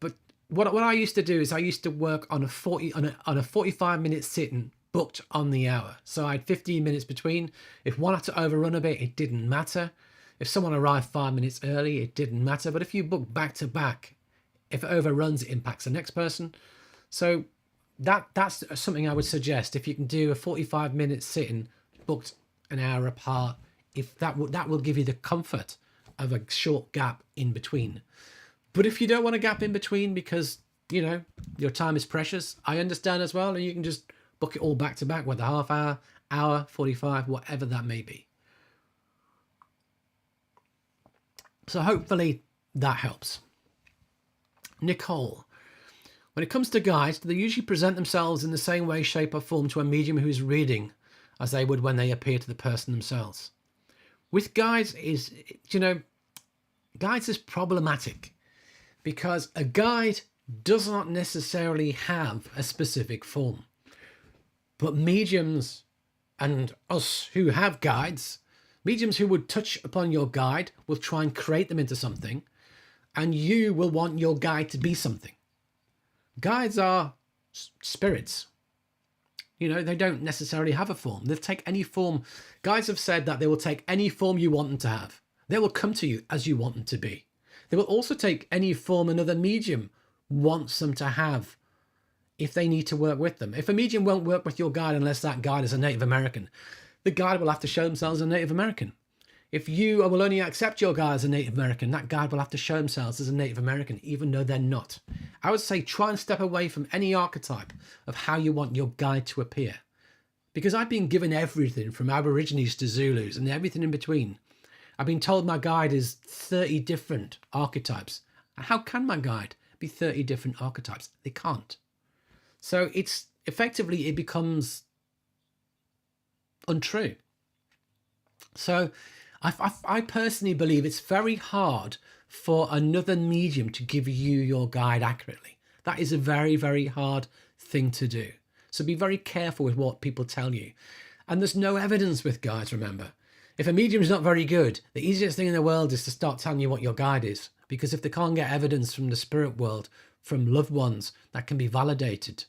But what I used to do is I used to work on a 45-minute sitting booked on the hour. So I had 15 minutes between. If one had to overrun a bit, it didn't matter. If someone arrived 5 minutes early, it didn't matter. But if you book back-to-back, if it overruns, it impacts the next person. So that's something I would suggest. If you can do a 45-minute sitting booked an hour apart, if that will give you the comfort of a short gap in between. But if you don't want a gap in between because, your time is precious, I understand as well. And you can just book it all back to back, whether half hour, hour, 45, whatever that may be. So hopefully that helps. Nicole, when it comes to guides, do they usually present themselves in the same way, shape or form to a medium who's reading as they would when they appear to the person themselves? With guides guides is problematic because a guide does not necessarily have a specific form. But mediums and us who have guides, mediums who would touch upon your guide will try and create them into something, and you will want your guide to be something. Guides are spirits. They don't necessarily have a form. They'll take any form. Guides have said that they will take any form you want them to have. They will come to you as you want them to be. They will also take any form another medium wants them to have if they need to work with them. If a medium won't work with your guide unless that guide is a Native American, the guide will have to show themselves a Native American. If you will only accept your guide as a Native American, that guide will have to show themselves as a Native American, even though they're not. I would say try and step away from any archetype of how you want your guide to appear. Because I've been given everything from Aborigines to Zulus and everything in between. I've been told my guide is 30 different archetypes. How can my guide be 30 different archetypes? They can't. So it's effectively, it becomes untrue. So I personally believe it's very hard for another medium to give you your guide accurately. That is a very, very hard thing to do. So be very careful with what people tell you. And there's no evidence with guides, remember. If a medium is not very good, the easiest thing in the world is to start telling you what your guide is. Because if they can't get evidence from the spirit world, from loved ones, that can be validated.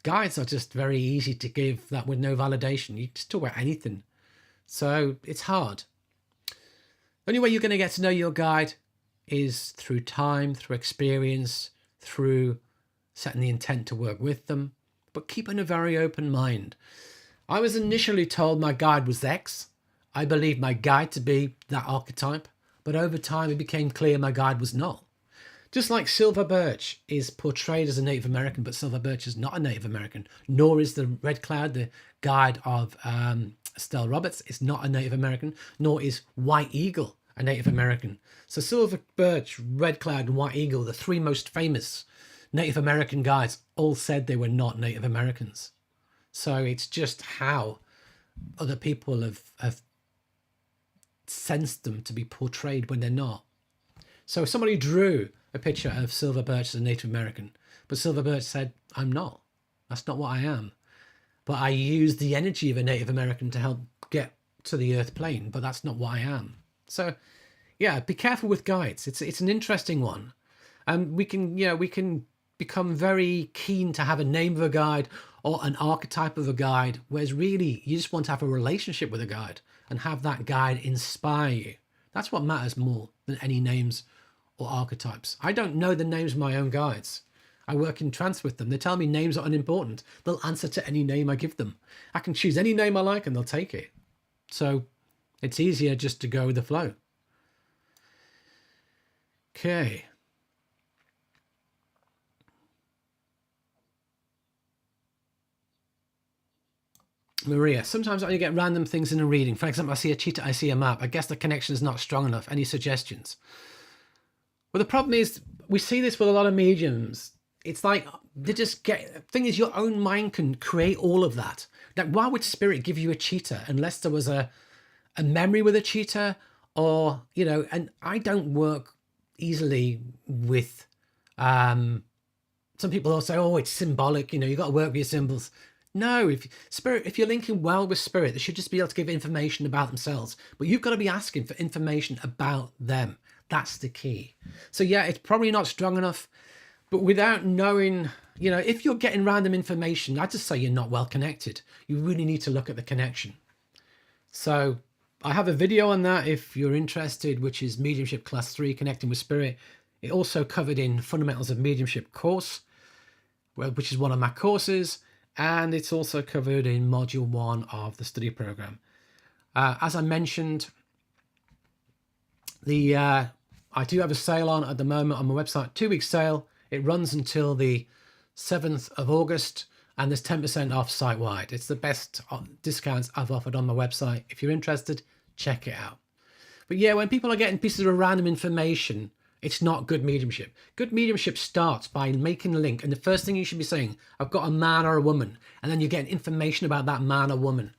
Guides are just very easy to give that with no validation. You just talk about anything. So it's hard. The only way you're going to get to know your guide is through time, through experience, through setting the intent to work with them, but keeping a very open mind. I was initially told my guide was X. I believed my guide to be that archetype, but over time it became clear my guide was not. Just like Silver Birch is portrayed as a Native American, but Silver Birch is not a Native American, nor is the Red Cloud, the guide of Estelle Roberts, is not a Native American, nor is White Eagle a Native American. So Silver Birch, Red Cloud, and White Eagle, the three most famous Native American guides, all said they were not Native Americans. So it's just how other people have sensed them to be portrayed when they're not. So somebody drew a picture of Silver Birch as a Native American, but Silver Birch said, I'm not. That's not what I am. But I use the energy of a Native American to help get to the earth plane, but that's not what I am. So yeah, be careful with guides. It's an interesting one. And we can become very keen to have a name of a guide or an archetype of a guide, whereas really you just want to have a relationship with a guide and have that guide inspire you. That's what matters more than any names or archetypes. I don't know the names of my own guides. I work in trance with them. They tell me names are unimportant. They'll answer to any name I give them. I can choose any name I like and they'll take it. So it's easier just to go with the flow. Okay. Maria, sometimes I get random things in a reading. For example, I see a cheetah, I see a map. I guess the connection is not strong enough. Any suggestions? Well, the problem is we see this with a lot of mediums. It's like they just get, the thing is your own mind can create all of that. Like, why would spirit give you a cheetah unless there was a memory with a cheetah, or, you know, and I don't work easily with, some people will say, oh, it's symbolic, you know, you got to work with your symbols. No, if you're linking well with spirit, they should just be able to give information about themselves, but you've got to be asking for information about them. That's the key. So yeah, it's probably not strong enough, but without knowing, you know, if you're getting random information, I'd just say you're not well connected. You really need to look at the connection. So I have a video on that if you're interested, which is Mediumship Class 3, Connecting with Spirit. It also covered in Fundamentals of Mediumship course, which is one of my courses. And it's also covered in Module 1 of the study program. As I mentioned, I do have a sale on at the moment on my website, 2-week sale. It runs until the 7th of August, and there's 10% off site-wide. It's the best discounts I've offered on my website. If you're interested, check it out. But yeah, when people are getting pieces of random information, it's not good mediumship. Good mediumship starts by making a link. And the first thing you should be saying, I've got a man or a woman. And then you're getting information about that man or woman.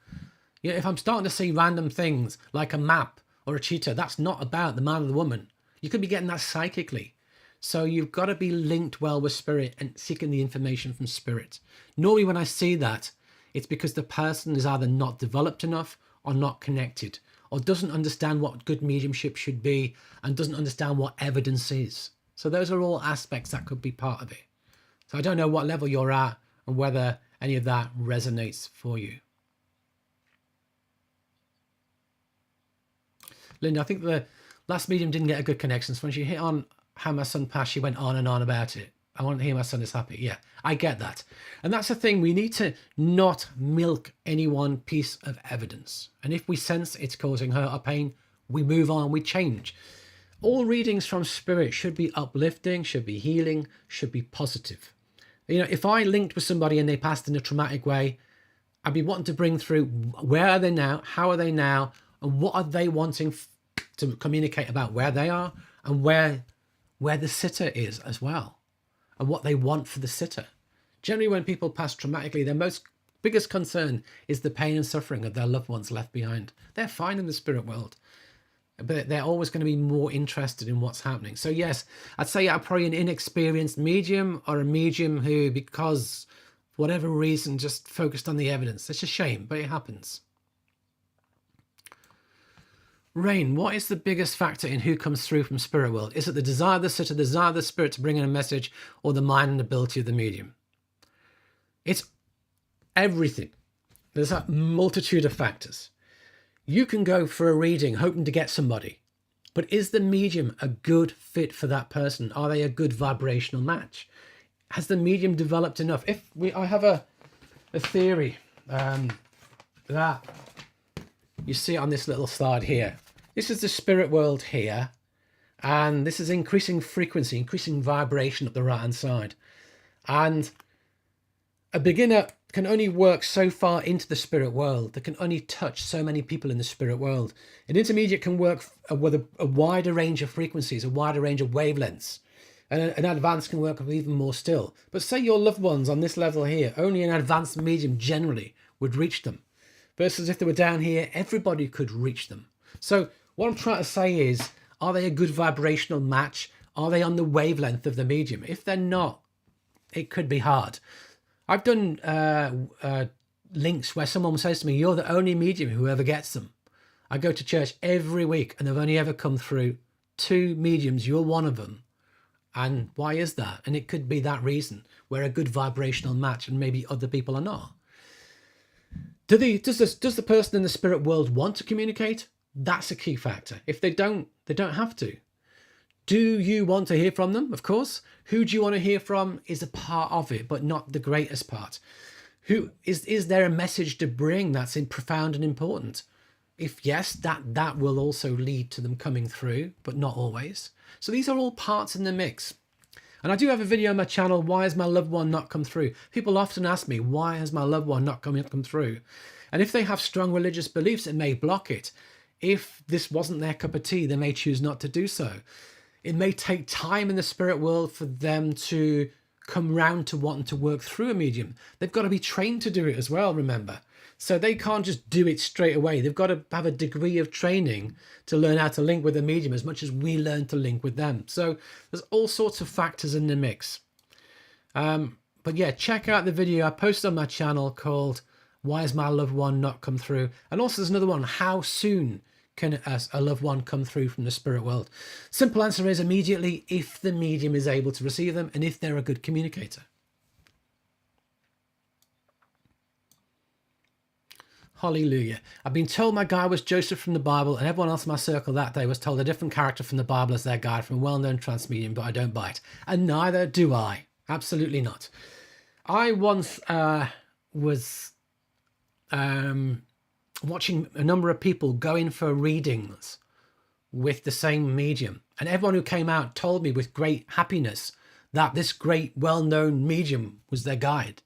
You know, if I'm starting to see random things like a map or a cheetah, that's not about the man or the woman. You could be getting that psychically. So you've got to be linked well with spirit and seeking the information from spirit. Normally when I see that, it's because the person is either not developed enough or not connected, or doesn't understand what good mediumship should be and doesn't understand what evidence is. So those are all aspects that could be part of it. So I don't know what level you're at and whether any of that resonates for you. Linda, I think the last medium didn't get a good connection. So when she hit on how my son passed, she went on and on about it. I want to hear my son is happy. Yeah, I get that. And that's the thing. We need to not milk any one piece of evidence. And if we sense it's causing hurt or pain, we move on, we change. All readings from spirit should be uplifting, should be healing, should be positive. You know, if I linked with somebody and they passed in a traumatic way, I'd be wanting to bring through where are they now, how are they now, and what are they wanting to communicate about where they are and where the sitter is as well, and what they want for the sitter. Generally, when people pass traumatically, their biggest concern is the pain and suffering of their loved ones left behind. They're fine in the spirit world, but they're always going to be more interested in what's happening. So yes, I'd say I'm probably an inexperienced medium, or a medium who, because for whatever reason, just focused on the evidence. It's a shame, but it happens. Rain, what is the biggest factor in who comes through from spirit world? Is it the desire of the sitter, the desire of the spirit to bring in a message, or the mind and ability of the medium? It's everything. There's a multitude of factors. You can go for a reading hoping to get somebody, but is the medium a good fit for that person? Are they a good vibrational match? Has the medium developed enough? I have a theory that you see on this little slide here. This is the spirit world here, and this is increasing frequency, increasing vibration up the right hand side. And a beginner can only work so far into the spirit world. They can only touch so many people in the spirit world. An intermediate can work with a wider range of frequencies, a wider range of wavelengths. And an advanced can work with even more still. But say your loved ones on this level here, only an advanced medium generally would reach them. Versus if they were down here, everybody could reach them. So what I'm trying to say is, are they a good vibrational match? Are they on the wavelength of the medium? If they're not, it could be hard. I've done links where someone says to me, "You're the only medium who ever gets them." I go to church every week and they've only ever come through 2 mediums. You're one of them. And why is that? And it could be that reason. We're a good vibrational match and maybe other people are not. Does the person in the spirit world want to communicate? That's a key factor. If they don't have to. Do you want to hear from them? Of course. Who do you want to hear from is a part of it, but not the greatest part. Who is there a message to bring that's profound and important? If yes, that will also lead to them coming through, but not always. So these are all parts in the mix. And I do have a video on my channel, why has my loved one not come through? People often ask me, why has my loved one not come through? And if they have strong religious beliefs, it may block it. If this wasn't their cup of tea, they may choose not to do so. It may take time in the spirit world for them to come round to wanting to work through a medium. They've got to be trained to do it as well, remember. So they can't just do it straight away. They've got to have a degree of training to learn how to link with a medium as much as we learn to link with them. So there's all sorts of factors in the mix. But yeah, check out the video I posted on my channel called Why Has My Loved One Not Come Through? And also there's another one, how soon can a loved one come through from the spirit world? Simple answer is immediately, if the medium is able to receive them and if they're a good communicator. Hallelujah. I've been told my guide was Joseph from the Bible, and everyone else in my circle that day was told a different character from the Bible as their guide from a well-known trance medium, but I don't buy it. And neither do I. Absolutely not. I once was watching a number of people go in for readings with the same medium, and everyone who came out told me with great happiness that this great well-known medium was their guide.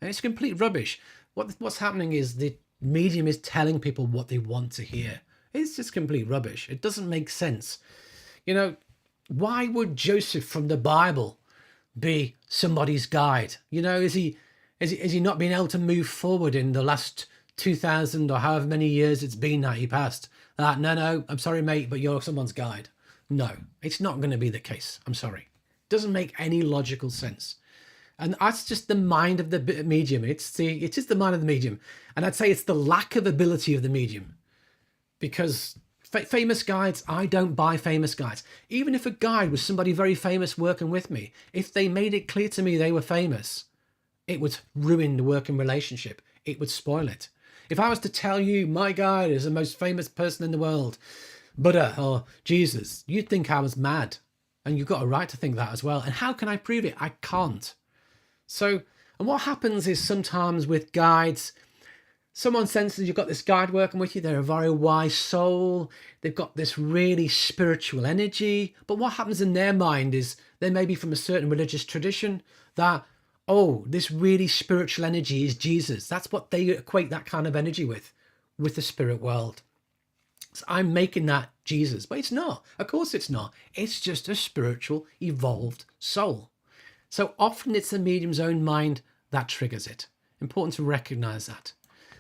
And it's complete rubbish. What's happening is the medium is telling people what they want to hear. It's just complete rubbish. It doesn't make sense. You know, why would Joseph from the Bible be somebody's guide? You know, is he not been able to move forward in the last 2000 or however many years it's been that he passed? No, I'm sorry, mate, but you're someone's guide. No, it's not going to be the case. I'm sorry. It doesn't make any logical sense. And that's just the mind of the medium. It is the mind of the medium. And I'd say it's the lack of ability of the medium. Because famous guides, I don't buy famous guides. Even if a guide was somebody very famous working with me, if they made it clear to me they were famous, it would ruin the working relationship. It would spoil it. If I was to tell you my guide is the most famous person in the world, Buddha or Jesus, you'd think I was mad. And you've got a right to think that as well. And how can I prove it? I can't. So, and what happens is sometimes with guides, someone senses you've got this guide working with you, they're a very wise soul, they've got this really spiritual energy, but what happens in their mind is they may be from a certain religious tradition that, oh, this really spiritual energy is Jesus. That's what they equate that kind of energy with the spirit world. So I'm making that Jesus, but it's not. Of course it's not. It's just a spiritual, evolved soul. So often it's the medium's own mind that triggers it. Important to recognize that.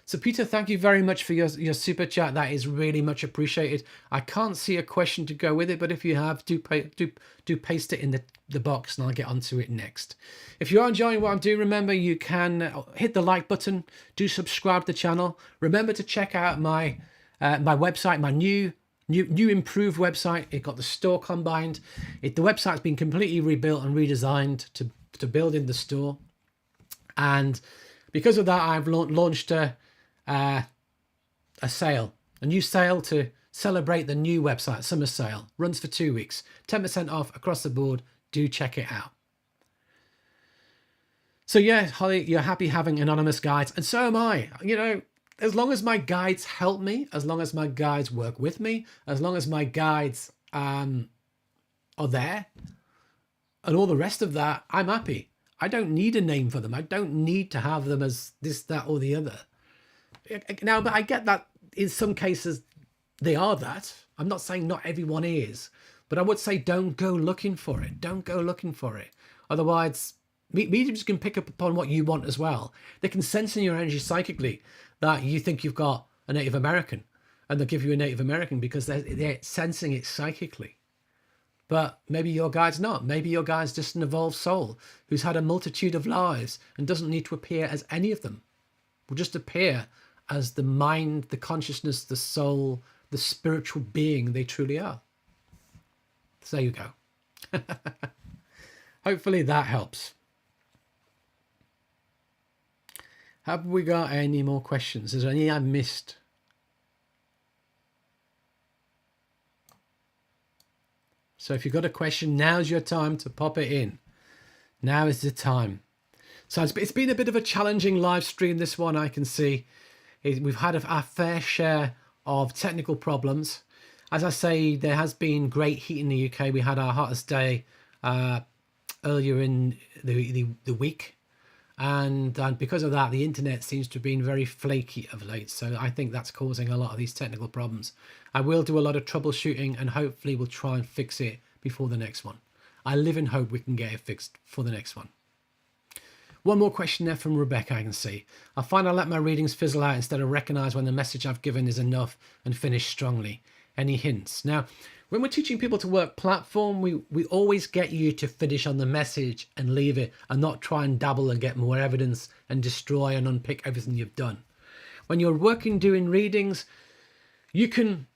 So Peter, thank you very much for your super chat. That is really much appreciated. I can't see a question to go with it, but if you have, do paste it in the box and I'll get onto it next. If you are enjoying what I'm doing, remember you can hit the like button, do subscribe to the channel. Remember to check out my website, my new improved website. It got the store combined. The website's been completely rebuilt and redesigned to build in the store. And because of that, I've launched a sale, a new sale to celebrate the new website, summer sale. Runs for 2 weeks, 10% off across the board. Do check it out. So yeah, Holly, you're happy having anonymous guides, and so am I. You know, as long as my guides help me, as long as my guides work with me, as long as my guides are there, and all the rest of that, I'm happy. I don't need a name for them. I don't need to have them as this, that, or the other. Now, but I get that in some cases they are that. I'm not saying not everyone is, but I would say don't go looking for it. Don't go looking for it. Otherwise, mediums can pick up upon what you want as well. They can sense in your energy psychically that you think you've got a Native American, and they'll give you a Native American because they're sensing it psychically. But maybe your guide's not. Maybe your guide's just an evolved soul who's had a multitude of lives and doesn't need to appear as any of them. Will just appear as the mind, the consciousness, the soul, the spiritual being they truly are. So there you go. Hopefully that helps. Have we got any more questions? Is there any I missed? So if you've got a question, now's your time to pop it in. Now is the time. So it's been a bit of a challenging live stream, this one, I can see. We've had our fair share of technical problems. As I say, there has been great heat in the UK. We had our hottest day earlier in the week. And because of that, the internet seems to have been very flaky of late. So I think that's causing a lot of these technical problems. I will do a lot of troubleshooting and hopefully we'll try and fix it before the next one. I live in hope we can get it fixed for the next one. One more question there from Rebecca, I can see. I find I let my readings fizzle out instead of recognise when the message I've given is enough and finish strongly. Any hints? Now, when we're teaching people to work platform, we always get you to finish on the message and leave it and not try and dabble and get more evidence and destroy and unpick everything you've done. When you're working doing readings, you can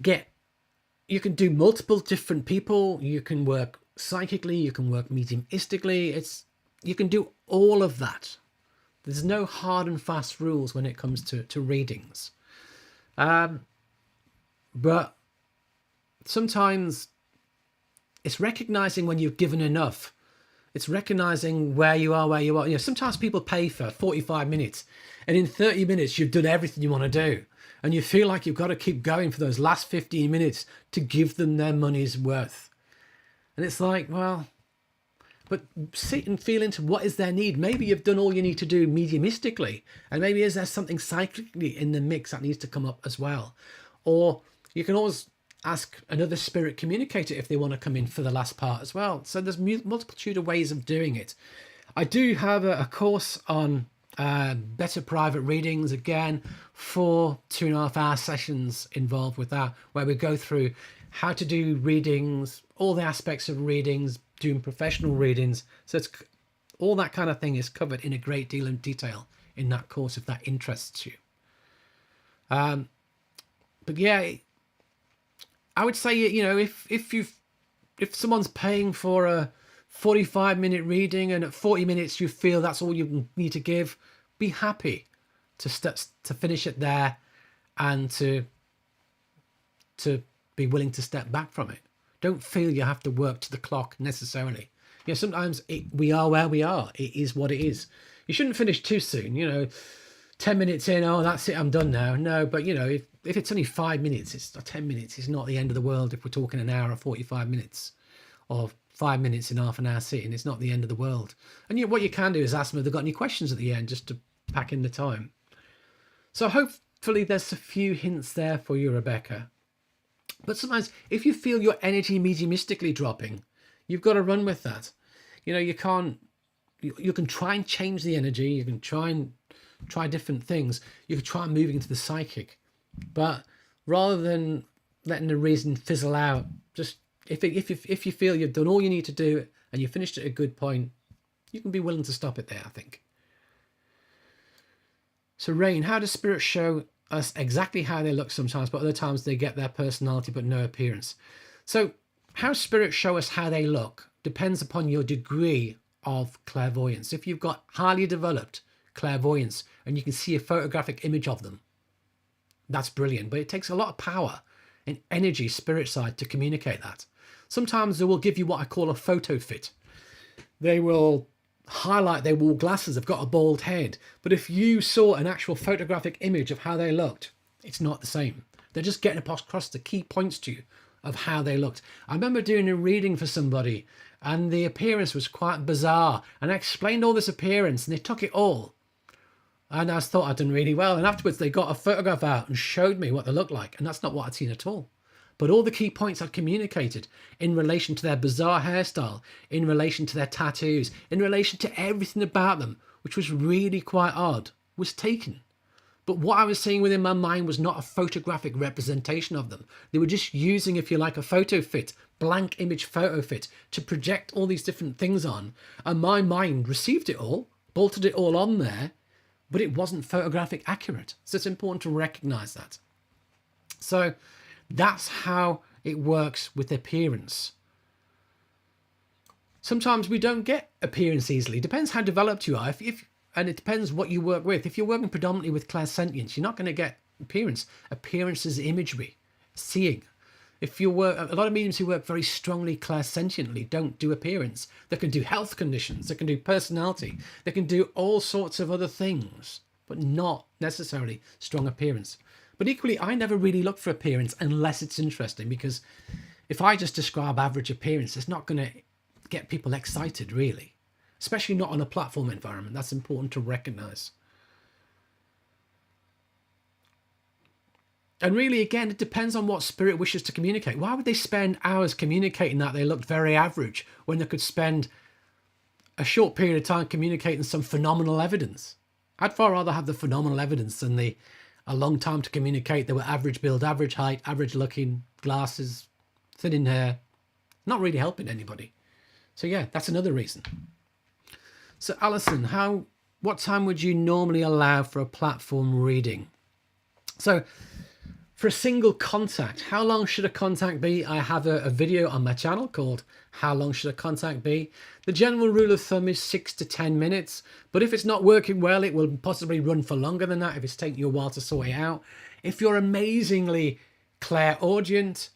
do multiple different people. You can work psychically, you can work mediumistically. You can do all of that. There's no hard and fast rules when it comes to readings. But sometimes it's recognizing when you've given enough. It's recognizing where you are. You know, sometimes people pay for 45 minutes and in 30 minutes you've done everything you want to do. And you feel like you've got to keep going for those last 15 minutes to give them their money's worth. And it's like, well, but sit and feel into what is their need. Maybe you've done all you need to do mediumistically. And maybe is there something psychically in the mix that needs to come up as well? Or you can always ask another spirit communicator if they want to come in for the last part as well. So there's multitude of ways of doing it. I do have a course on better private readings, again, 4 2.5-hour sessions involved with that, where we go through how to do readings, all the aspects of readings, doing professional readings. So it's all that kind of thing is covered in a great deal of detail in that course if that interests you. But yeah, I would say, you know, if someone's paying for a 45-minute reading and at 40 minutes you feel that's all you need to give, be happy to finish it there and to be willing to step back from it. Don't feel you have to work to the clock necessarily. You know, sometimes we are where we are. It is what it is. You shouldn't finish too soon. You know, 10 minutes in, oh, that's it, I'm done now. No, but you know, if it's only 5 minutes, it's 10 minutes. It's not the end of the world. If we're talking an hour or 45 minutes or 5 minutes in half an hour sitting, it's not the end of the world. And what you can do is ask them if they've got any questions at the end, just to pack in the time. So hopefully there's a few hints there for you, Rebecca. But sometimes if you feel your energy mediumistically dropping, you've got to run with that. You know, you can try and change the energy. You can try different things. You can try moving into the psychic. But rather than letting the reason fizzle out, just if you feel you've done all you need to do and you finished at a good point, you can be willing to stop it there, I think. So Rain, how does spirit show us exactly how they look sometimes, but other times they get their personality but no appearance? So how spirits show us how they look depends upon your degree of clairvoyance. If you've got highly developed clairvoyance and you can see a photographic image of them, that's brilliant. But it takes a lot of power and energy, spirit side, to communicate that. Sometimes they will give you what I call a photo fit. They will highlight their wall glasses, they've got a bald head. But if you saw an actual photographic image of how they looked, it's not the same. They're just getting across the key points to you of how they looked. I remember doing a reading for somebody and the appearance was quite bizarre. And I explained all this appearance and they took it all. And I thought I'd done really well. And afterwards they got a photograph out and showed me what they looked like. And that's not what I'd seen at all. But all the key points I'd communicated in relation to their bizarre hairstyle, in relation to their tattoos, in relation to everything about them, which was really quite odd, was taken. But But what I was seeing within my mind was not a photographic representation of them. They were just using, if you like, a photo fit, blank image photo fit, to project all these different things on. And my mind received it all, bolted it all on there, but it wasn't photographic accurate. So it's important to recognize that. So that's how it works with appearance. Sometimes we don't get appearance easily. Depends how developed you are. And it depends what you work with. If you're working predominantly with clairsentience, you're not going to get appearance. Appearance is imagery, seeing. If you work, a lot of mediums who work very strongly clairsentiently don't do appearance. They can do health conditions, they can do personality, they can do all sorts of other things, but not necessarily strong appearance. But equally, I never really look for appearance unless it's interesting, because if I just describe average appearance, it's not going to get people excited, really. Especially not on a platform environment. That's important to recognize. And really, again, it depends on what spirit wishes to communicate. Why would they spend hours communicating that they looked very average when they could spend a short period of time communicating some phenomenal evidence? I'd far rather have the phenomenal evidence than a long time to communicate they were average build, average height, average looking, glasses, thin in hair. Not really helping anybody. So yeah, that's another reason. So Alison, what time would you normally allow for a platform reading? So for a single contact, how long should a contact be? I have a video on my channel called How Long Should a Contact Be? The general rule of thumb is 6 to 10 minutes, but if it's not working well, it will possibly run for longer than that if it's taking you a while to sort it out. If you're amazingly clairaudient,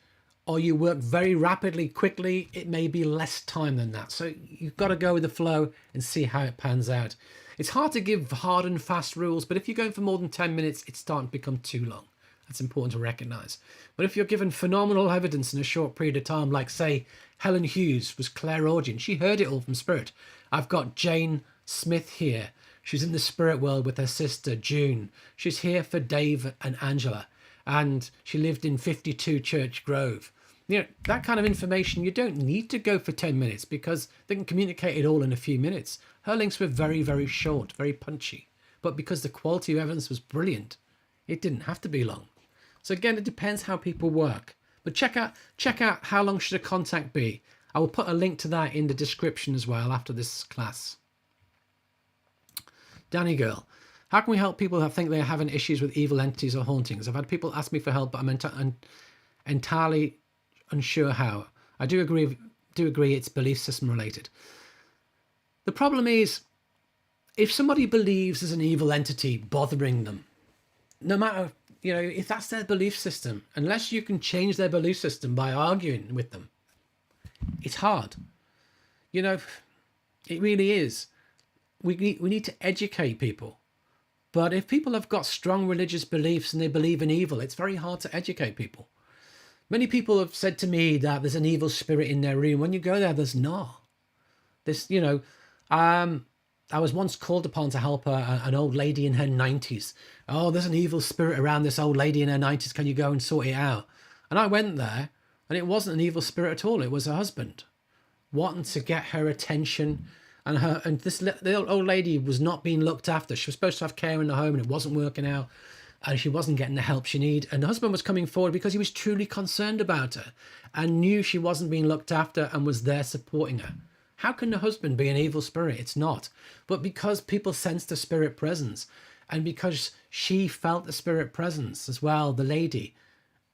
or you work very rapidly, quickly, it may be less time than that. So you've got to go with the flow and see how it pans out. It's hard to give hard and fast rules, but if you're going for more than 10 minutes, it's starting to become too long. That's important to recognize. But if you're given phenomenal evidence in a short period of time, like say Helen Hughes was clairaudient, she heard it all from spirit. I've got Jane Smith here. She's in the spirit world with her sister June. She's here for Dave and Angela, and she lived in 52 Church Grove. You know, that kind of information, you don't need to go for 10 minutes because they can communicate it all in a few minutes. Her links were very, very short, very punchy. But because the quality of evidence was brilliant, it didn't have to be long. So again, it depends how people work. But check out How Long Should a Contact Be? I will put a link to that in the description as well after this class. Danny Girl, how can we help people who think they're having issues with evil entities or hauntings? I've had people ask me for help, but I'm entirely unsure how. I do agree it's belief system related. The problem is, if somebody believes there's an evil entity bothering them, no matter, if that's their belief system, unless you can change their belief system by arguing with them, it's hard. It really is. We need to educate people. But if people have got strong religious beliefs and they believe in evil, it's very hard to educate people. Many people have said to me that there's an evil spirit in their room. When you go there, there's not. I was once called upon to help an old lady in her 90s. Oh, there's an evil spirit around this old lady in her 90s. Can you go and sort it out? And I went there, and it wasn't an evil spirit at all. It was her husband wanting to get her attention. And the old lady was not being looked after. She was supposed to have care in the home, and it wasn't working out. And she wasn't getting the help she needed. And the husband was coming forward because he was truly concerned about her and knew she wasn't being looked after and was there supporting her. How can the husband be an evil spirit? It's not. But because people sense the spirit presence, and because she felt the spirit presence as well, the lady,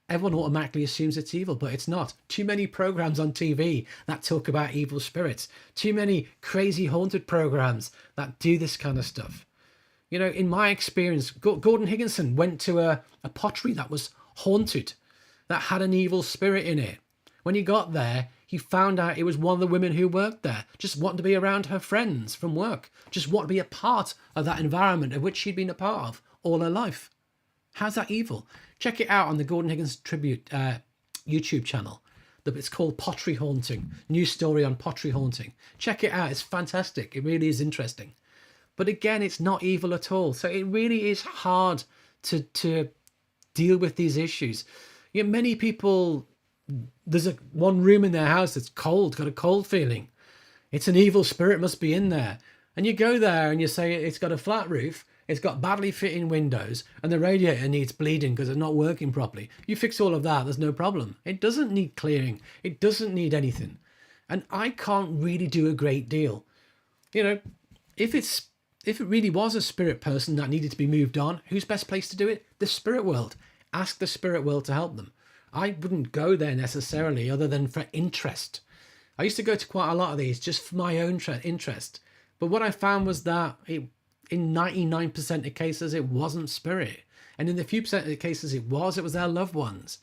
everyone automatically assumes it's evil, but it's not. Too many programs on TV that talk about evil spirits. Too many crazy haunted programs that do this kind of stuff. In my experience, Gordon Higginson went to a pottery that was haunted, that had an evil spirit in it. When he got there, he found out it was one of the women who worked there, just wanted to be around her friends from work, just wanted to be a part of that environment of which she'd been a part of all her life. How's that evil? Check it out on the Gordon Higginson Tribute YouTube channel. It's called Pottery Haunting, new story on pottery haunting. Check it out, it's fantastic, it really is interesting. But again, it's not evil at all. So it really is hard to deal with these issues. Many people, there's one room in their house that's cold, got a cold feeling. It's an evil spirit must be in there. And you go there and you say it's got a flat roof. it's got badly fitting windows, and the radiator needs bleeding because it's not working properly. You fix all of that, there's no problem. It doesn't need clearing. It doesn't need anything. And I can't really do a great deal. You know, if it really was a spirit person that needed to be moved on, who's best placed to do it? The spirit world. Ask the spirit world to help them. I wouldn't go there necessarily other than for interest. I used to go to quite a lot of these just for my own interest. But what I found was that in 99% of cases, it wasn't spirit. And in the few percent of the cases it was their loved ones.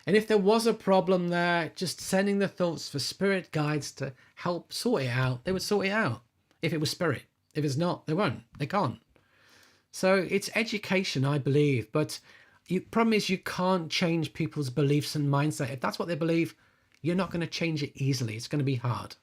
And if there was a problem there, just sending the thoughts for spirit guides to help sort it out, they would sort it out. If it was spirit. If it's not, they won't. They can't. So it's education, I believe. But the problem is you can't change people's beliefs and mindset. If that's what they believe, you're not going to change it easily. It's going to be hard.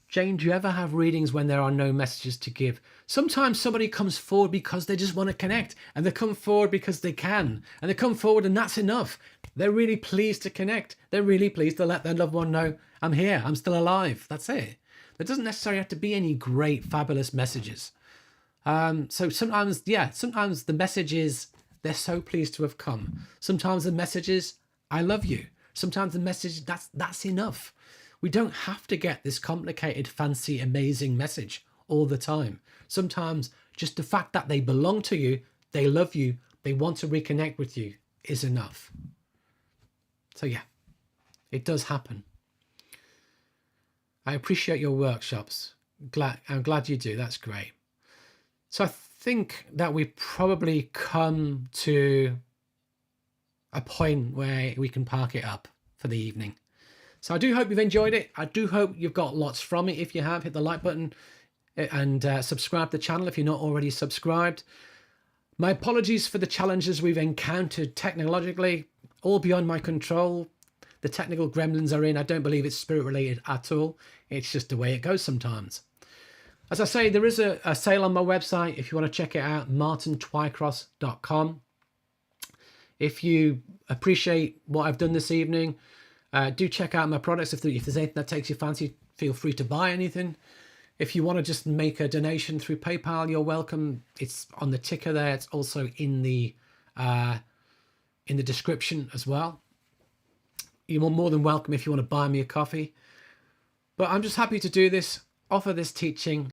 Jane, do you ever have readings when there are no messages to give? Sometimes somebody comes forward because they just want to connect, and they come forward because they can, and they come forward and that's enough. They're really pleased to connect. They're really pleased to let their loved one know, I'm here, I'm still alive. That's it. There doesn't necessarily have to be any great, fabulous messages. So sometimes, sometimes the message is, they're so pleased to have come. Sometimes the message is, I love you. Sometimes the message, that's enough. We don't have to get this complicated, fancy, amazing message all the time. Sometimes just the fact that they belong to you, they love you, they want to reconnect with you is enough. So yeah, it does happen. I appreciate your workshops. I'm glad you do. That's great. So I think that we've probably come to a point where we can park it up for the evening. So I do hope you've enjoyed it. I do hope you've got lots from it. If you have, hit the like button and subscribe to the channel if you're not already subscribed. My apologies for the challenges we've encountered technologically, all beyond my control. The technical gremlins are in. I don't believe it's spirit related at all. It's just the way it goes sometimes. As I say, there is a sale on my website if you want to check it out, martintwycross.com. If you appreciate what I've done this evening, do check out my products. If there's anything that takes your fancy, feel free to buy anything. If you want to just make a donation through PayPal, you're welcome. It's on the ticker there. It's also in the description as well. You're more than welcome if you want to buy me a coffee. But I'm just happy to do this, offer this teaching,